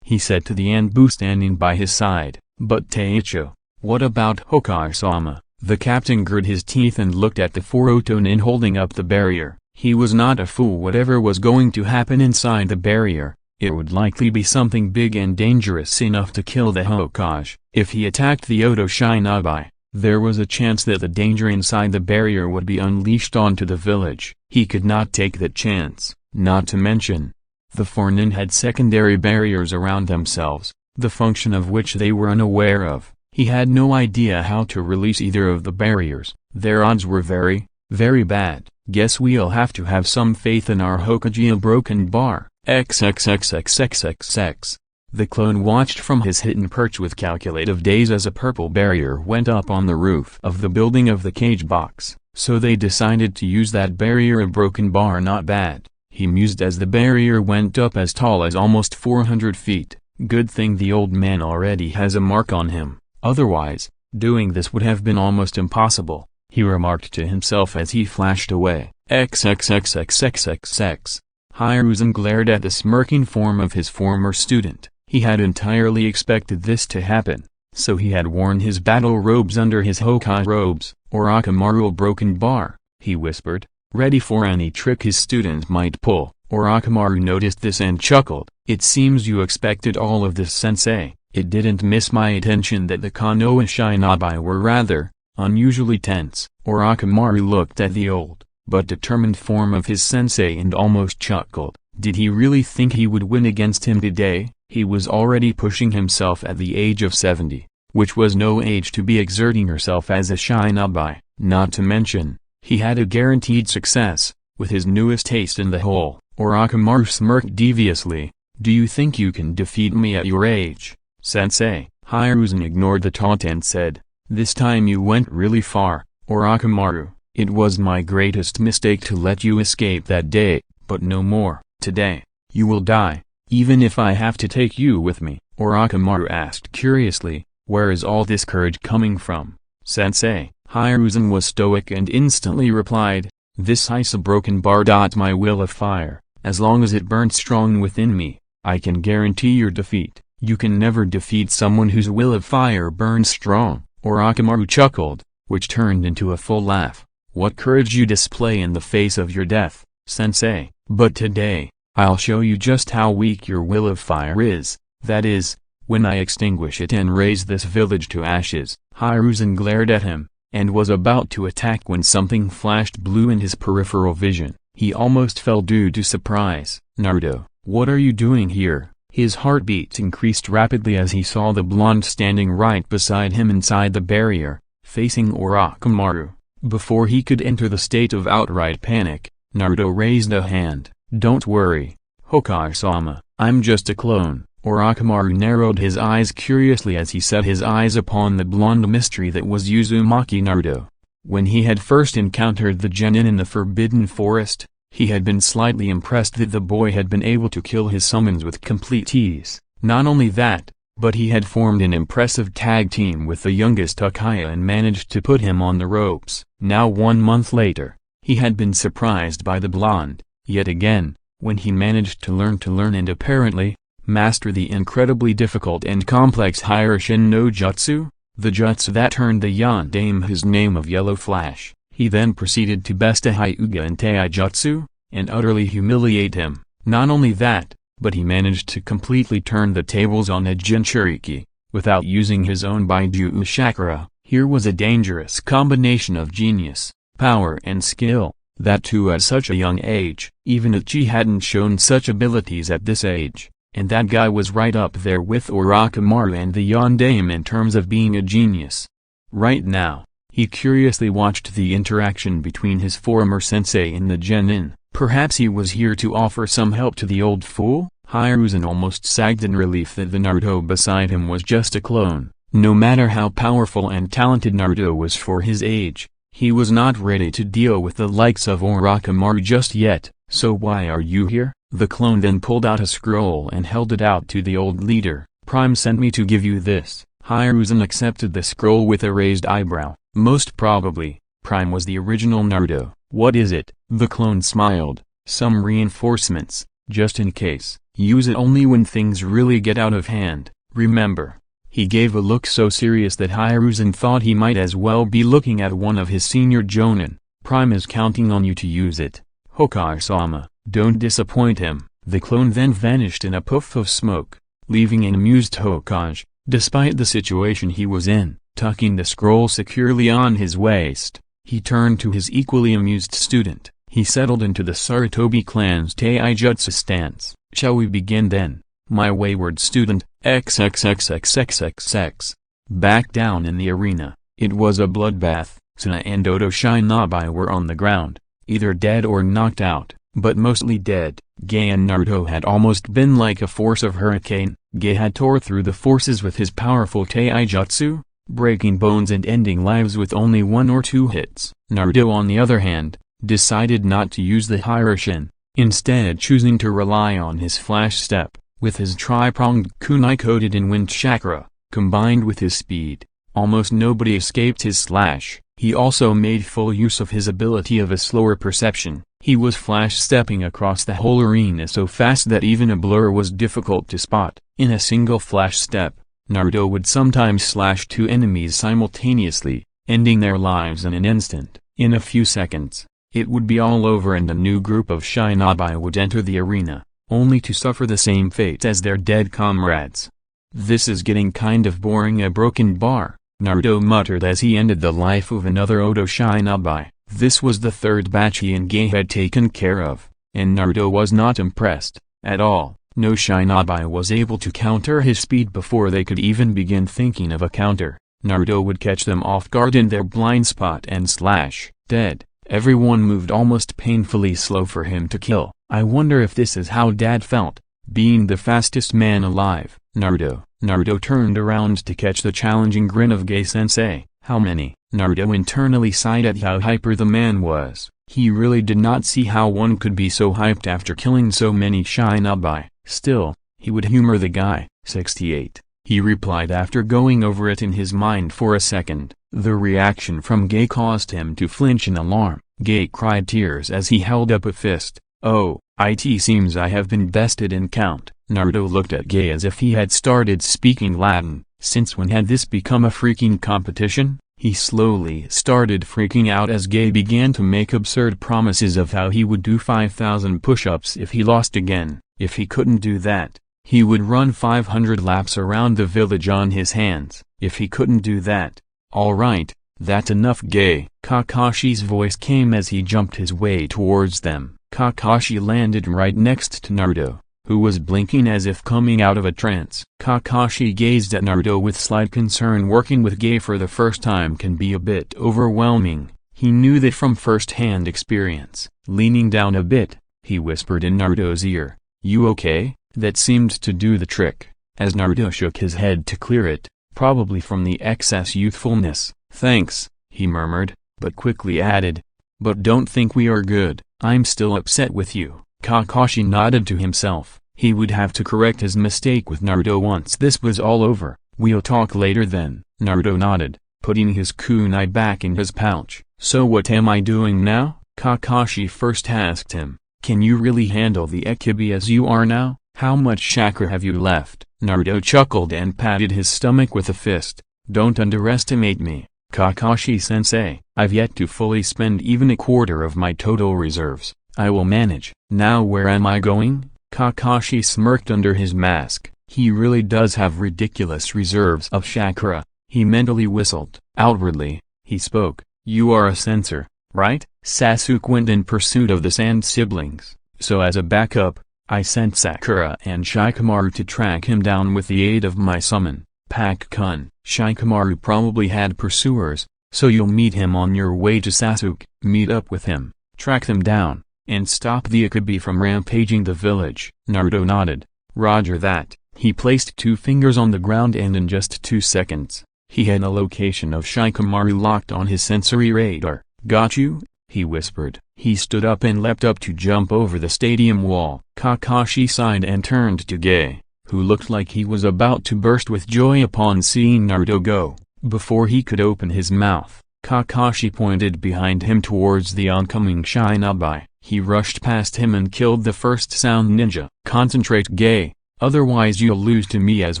[SPEAKER 1] he said to the Anbu standing by his side. "But Taicho, what about Hokage-sama?" The captain gritted his teeth and looked at the four Otonin holding up the barrier. He was not a fool. Whatever was going to happen inside the barrier, it would likely be something big and dangerous enough to kill the Hokage. If he attacked the Oto Shinobi, there was a chance that the danger inside the barrier would be unleashed onto the village. He could not take that chance. Not to mention, the four nin had secondary barriers around themselves, the function of which they were unaware of. He had no idea how to release either of the barriers. Their odds were very, very bad. "Guess we'll have to have some faith in our Hokage." A broken bar. XXXXXXX. The clone watched from his hidden perch with calculative daze as a purple barrier went up on the roof of the building of the cage box. So they decided to use that barrier. A broken bar, not bad, he mused as the barrier went up as tall as almost 400 feet. Good thing the old man already has a mark on him. Otherwise, doing this would have been almost impossible, he remarked to himself as he flashed away. XXXXXXX. Hiruzen glared at the smirking form of his former student. He had entirely expected this to happen, so he had worn his battle robes under his Hokage robes. "Orochimaru." A broken bar, he whispered, ready for any trick his student might pull. Orochimaru noticed this and chuckled. "It seems you expected all of this, sensei." It didn't miss my attention that the Konoha Shinobi were rather unusually tense. Orochimaru looked at the old, but determined form of his sensei and almost chuckled. Did he really think he would win against him today? He was already pushing himself at the age of 70, which was no age to be exerting herself as a Shinobi. Not to mention, he had a guaranteed success, with his newest ace in the hole. Orochimaru smirked deviously. "Do you think you can defeat me at your age, sensei?" Hiruzen ignored the taunt and said, "This time you went really far, Orochimaru. It was my greatest mistake to let you escape that day, but no more. Today, you will die, even if I have to take you with me." Orochimaru asked curiously, "Where is all this courage coming from, sensei?" Hiruzen was stoic and instantly replied, "This ice a broken bar. My will of fire, as long as it burns strong within me, I can guarantee your defeat." "You can never defeat someone whose will of fire burns strong." Orochimaru chuckled, which turned into a full laugh. "What courage you display in the face of your death, sensei. But today, I'll show you just how weak your will of fire is, that is, when I extinguish it and raise this village to ashes." Hiruzen glared at him, and was about to attack when something flashed blue in his peripheral vision. He almost fell due to surprise. "Naruto, what are you doing here?" His heartbeat increased rapidly as he saw the blonde standing right beside him inside the barrier, facing Orochimaru. Before he could enter the state of outright panic, Naruto raised a hand. "Don't worry, Hokage-sama, I'm just a clone." Orochimaru narrowed his eyes curiously as he set his eyes upon the blonde mystery that was Uzumaki Naruto. When he had first encountered the genin in the Forbidden Forest, he had been slightly impressed that the boy had been able to kill his summons with complete ease. Not only that, but he had formed an impressive tag team with the youngest Uchiha and managed to put him on the ropes. Now 1 month later, he had been surprised by the blonde, yet again, when he managed to learn and apparently master the incredibly difficult and complex Higher Shin no Jutsu. the jutsu that turned the Yondaime his name of Yellow Flash. He then proceeded to best a Hyuga and Taijutsu, and utterly humiliate him. Not only that, but he managed to completely turn the tables on a Jinchuriki, without using his own Baiju chakra. Here was a dangerous combination of genius, power and skill, that too at such a young age. Even Ichi hadn't shown such abilities at this age, and that guy was right up there with Orochimaru and the Yondaime in terms of being a genius. Right now, he curiously watched the interaction between his former sensei and the genin. Perhaps he was here to offer some help to the old fool? Hiruzen almost sagged in relief that the Naruto beside him was just a clone. No matter how powerful and talented Naruto was for his age, he was not ready to deal with the likes of Orochimaru just yet. So why are you here? The clone then pulled out a scroll and held it out to the old leader. Prime sent me to give you this. Hiruzen accepted the scroll with a raised eyebrow. Most probably, Prime was the original Naruto. What is it? The clone smiled. Some reinforcements, just in case. Use it only when things really get out of hand, remember. He gave a look so serious that Hiruzen thought he might as well be looking at one of his senior jonin. Prime is counting on you to use it. Hokage-sama, don't disappoint him. The clone then vanished in a puff of smoke, leaving an amused Hokage. Despite the situation he was in, tucking the scroll securely on his waist, he turned to his equally amused student. He settled into the Sarutobi clan's Taijutsu stance. Shall we begin then, my wayward student? XXXXXXX. Back down in the arena, it was a bloodbath. Suna and Oto Shinabi were on the ground, either dead or knocked out, but mostly dead. Gai and Naruto had almost been like a force of hurricane. Gai had tore through the forces with his powerful Taijutsu, breaking bones and ending lives with only 1 or 2 hits. Naruto on the other hand, decided not to use the Hiroshin, instead choosing to rely on his flash step. With his tri-pronged kunai coated in wind chakra, combined with his speed, almost nobody escaped his slash. He also made full use of his ability of a slower perception. He was flash-stepping across the whole arena so fast that even a blur was difficult to spot. In a single flash step, Naruto would sometimes slash 2 enemies simultaneously, ending their lives in an instant. In a few seconds, it would be all over and a new group of Shinabi would enter the arena, only to suffer the same fate as their dead comrades. This is getting kind of boring. A broken bar, Naruto muttered as he ended the life of another Oto Shinabi. This was the 3rd batch he and Gai had taken care of, and Naruto was not impressed, at all. No Shinabi was able to counter his speed before they could even begin thinking of a counter. Naruto would catch them off guard in their blind spot and slash. Dead. Everyone moved almost painfully slow for him to kill. I wonder if this is how Dad felt, being the fastest man alive. Naruto turned around to catch the challenging grin of Gai-sensei. How many? Naruto internally sighed at how hyper the man was. He really did not see how one could be so hyped after killing so many Shinabi. Still, he would humor the guy. 68. He replied after going over it in his mind for a second. The reaction from Gai caused him to flinch in alarm. Gai cried tears as he held up a fist. Oh, it seems I have been bested in count. Naruto looked at Gai as if he had started speaking Latin. Since when had this become a freaking competition? He slowly started freaking out as Gai began to make absurd promises of how he would do 5,000 push-ups if he lost again. If he couldn't do that, he would run 500 laps around the village on his hands. If he couldn't do that, alright, that's enough Gai. Kakashi's voice came as he jumped his way towards them. Kakashi landed right next to Naruto, who was blinking as if coming out of a trance. Kakashi gazed at Naruto with slight concern. Working with Gai for the first time can be a bit overwhelming. He knew that from first-hand experience. Leaning down a bit, he whispered in Naruto's ear, "You okay?" That seemed to do the trick, as Naruto shook his head to clear it, probably from the excess youthfulness. "Thanks," he murmured, but quickly added, "But don't think we are good. I'm still upset with you." Kakashi nodded to himself. He would have to correct his mistake with Naruto once this was all over. "We'll talk later then." Naruto nodded, putting his kunai back in his pouch. "So what am I doing now?" Kakashi first asked him. "Can you really handle the Ekibi as you are now? How much chakra have you left?" Naruto chuckled and patted his stomach with a fist. Don't underestimate me, Kakashi-sensei. I've yet to fully spend even a quarter of my total reserves. I will manage. Now where am I going? Kakashi smirked under his mask. He really does have ridiculous reserves of chakra. He mentally whistled. Outwardly, he spoke. You are a censor, right? Sasuke went in pursuit of the Sand siblings, so as a backup, I sent Sakura and Shikamaru to track him down with the aid of my summon, Pac-kun. Shikamaru probably had pursuers, so you'll meet him on your way to Sasuke. Meet up with him, track them down, and stop the Akabi from rampaging the village. Naruto nodded. Roger that. He placed 2 fingers on the ground and in just 2 seconds, he had a location of Shikamaru locked on his sensory radar. Got you? He whispered. He stood up and leapt up to jump over the stadium wall. Kakashi sighed and turned to Gai, who looked like he was about to burst with joy upon seeing Naruto go. Before he could open his mouth, Kakashi pointed behind him towards the oncoming Shinobi. He rushed past him and killed the first sound ninja. Concentrate, Gai, otherwise you'll lose to me as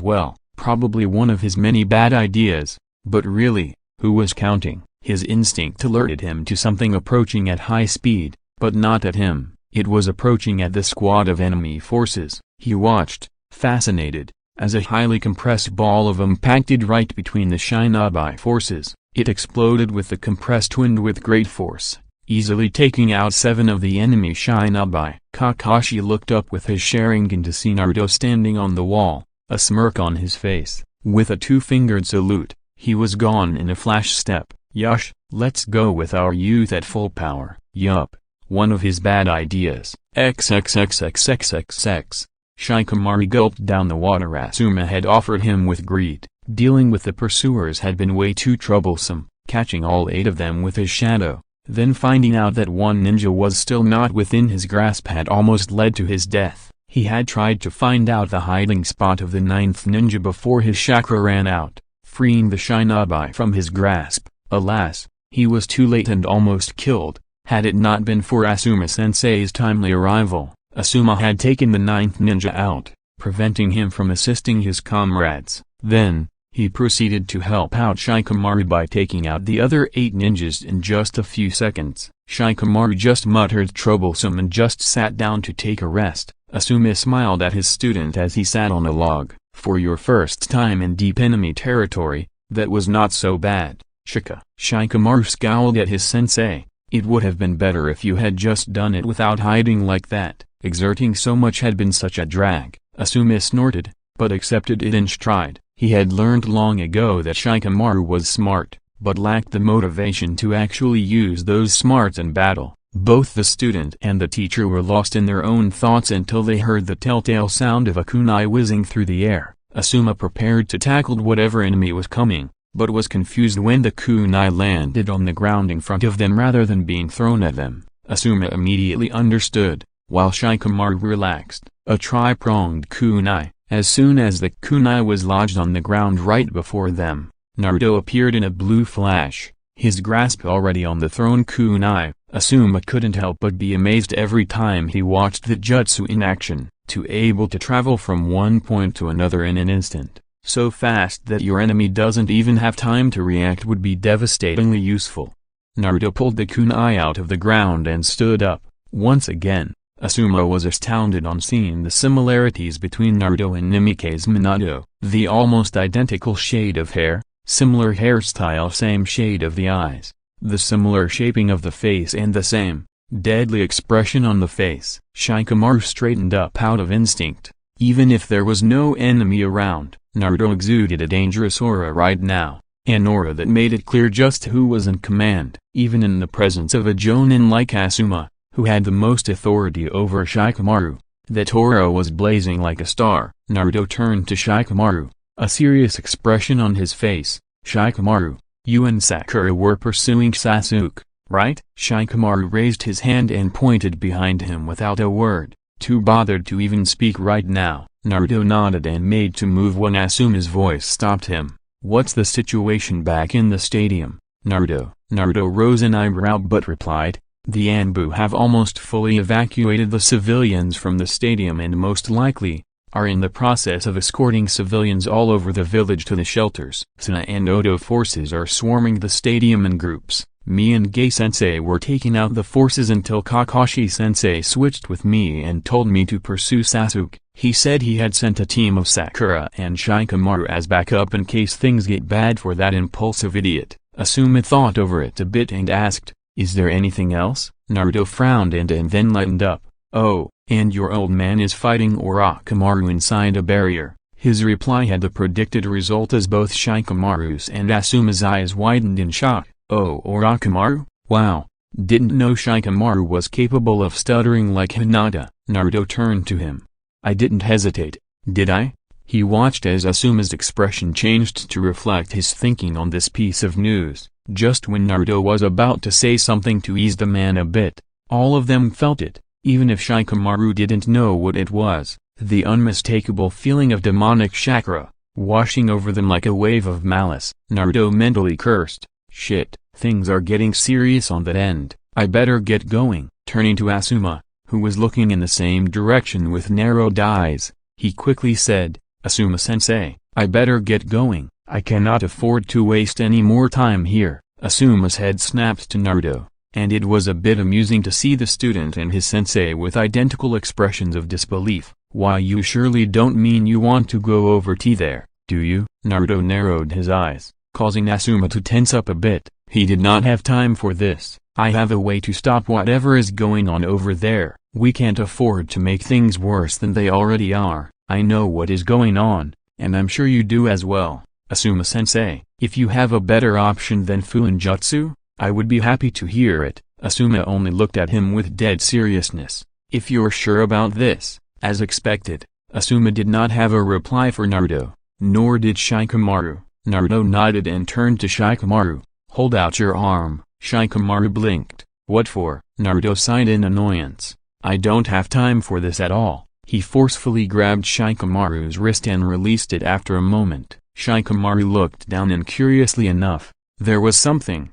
[SPEAKER 1] well. Probably one of his many bad ideas, but really, who was counting? His instinct alerted him to something approaching at high speed, but not at him. It was approaching at the squad of enemy forces. He watched, fascinated, as a highly compressed ball of impacted right between the Shinobi forces. It exploded with the compressed wind with great force, easily taking out 7 of the enemy Shinobi. Kakashi looked up with his Sharingan to see Naruto standing on the wall, a smirk on his face. With a 2-fingered salute, he was gone in a flash step. Yush, let's go with our youth at full power. Yup, one of his bad ideas. XXXXXXX. Shikamaru gulped down the water Asuma had offered him with greed. Dealing with the pursuers had been way too troublesome. Catching all 8 of them with his shadow, then finding out that one ninja was still not within his grasp had almost led to his death. He had tried to find out the hiding spot of the 9th ninja before his chakra ran out, freeing the Shinobi from his grasp. Alas, he was too late and almost killed. Had it not been for Asuma-sensei's timely arrival, Asuma had taken the 9th ninja out, preventing him from assisting his comrades. Then, he proceeded to help out Shikamaru by taking out the other 8 ninjas in just a few seconds. Shikamaru just muttered troublesome and just sat down to take a rest. Asuma smiled at his student as he sat on a log. For your first time in deep enemy territory, that was not so bad, Shika. Shikamaru scowled at his sensei. It would have been better if you had just done it without hiding like that. Exerting so much had been such a drag. Asuma snorted, but accepted it in stride. He had learned long ago that Shikamaru was smart, but lacked the motivation to actually use those smarts in battle. Both the student and the teacher were lost in their own thoughts until they heard the telltale sound of a kunai whizzing through the air. Asuma prepared to tackle whatever enemy was coming, but was confused when the kunai landed on the ground in front of them rather than being thrown at them. Asuma immediately understood, while Shikamaru relaxed. A tri-pronged kunai. As soon as the kunai was lodged on the ground right before them, Naruto appeared in a blue flash, his grasp already on the thrown kunai. Asuma couldn't help but be amazed every time he watched the jutsu in action, able to travel from one point to another in an instant, so fast that your enemy doesn't even have time to react would be devastatingly useful. Naruto pulled the kunai out of the ground and stood up. Once again, Asuma was astounded on seeing the similarities between Naruto and Nimike's Minato. The almost identical shade of hair, similar hairstyle, same shade of the eyes, the similar shaping of the face and the same deadly expression on the face. Shikamaru straightened up out of instinct. Even if there was no enemy around, Naruto exuded a dangerous aura right now, an aura that made it clear just who was in command. Even in the presence of a jonin like Asuma, who had the most authority over Shikamaru, that aura was blazing like a star. Naruto turned to Shikamaru, a serious expression on his face. Shikamaru, you and Sakura were pursuing Sasuke, right? Shikamaru raised his hand and pointed behind him without a word, too bothered to even speak right now. Naruto nodded and made to move when Asuma's voice stopped him. What's the situation back in the stadium, Naruto? Naruto rose an eyebrow but replied, the Anbu have almost fully evacuated the civilians from the stadium and most likely, are in the process of escorting civilians all over the village to the shelters. Suna and Odo forces are swarming the stadium in groups. Me and Gai-sensei were taking out the forces until Kakashi-sensei switched with me and told me to pursue Sasuke. He said he had sent a team of Sakura and Shikamaru as backup in case things get bad for that impulsive idiot. Asuma thought over it a bit and asked, "Is there anything else?" Naruto frowned and then lightened up. "Oh, and your old man is fighting Orochimaru inside a barrier." His reply had the predicted result as both Shikamaru's and Asuma's eyes widened in shock. "Oh, Orochimaru? Wow, didn't know Shikamaru was capable of stuttering like Hinata." Naruto turned to him. "I didn't hesitate, did I?" He watched as Asuma's expression changed to reflect his thinking on this piece of news. Just when Naruto was about to say something to ease the man a bit, all of them felt it, even if Shikamaru didn't know what it was, the unmistakable feeling of demonic chakra, washing over them like a wave of malice. Naruto mentally cursed. Shit, things are getting serious on that end, I better get going. Turning to Asuma, who was looking in the same direction with narrowed eyes, he quickly said, "Asuma-sensei, I better get going, I cannot afford to waste any more time here." Asuma's head snapped to Naruto, and it was a bit amusing to see the student and his sensei with identical expressions of disbelief. "Why, you surely don't mean you want to go over tea there, do you?" Naruto narrowed his eyes, causing Asuma to tense up a bit. He did not have time for this. "I have a way to stop whatever is going on over there. We can't afford to make things worse than they already are. I know what is going on, and I'm sure you do as well. Asuma-sensei, if you have a better option than Fuinjutsu, I would be happy to hear it." Asuma only looked at him with dead seriousness. "If you're sure about this." As expected, Asuma did not have a reply for Naruto, nor did Shikamaru. Naruto nodded and turned to Shikamaru. "Hold out your arm." Shikamaru blinked. "What for?" Naruto sighed in annoyance. "I don't have time for this at all." He forcefully grabbed Shikamaru's wrist and released it after a moment. Shikamaru looked down and curiously enough, there was something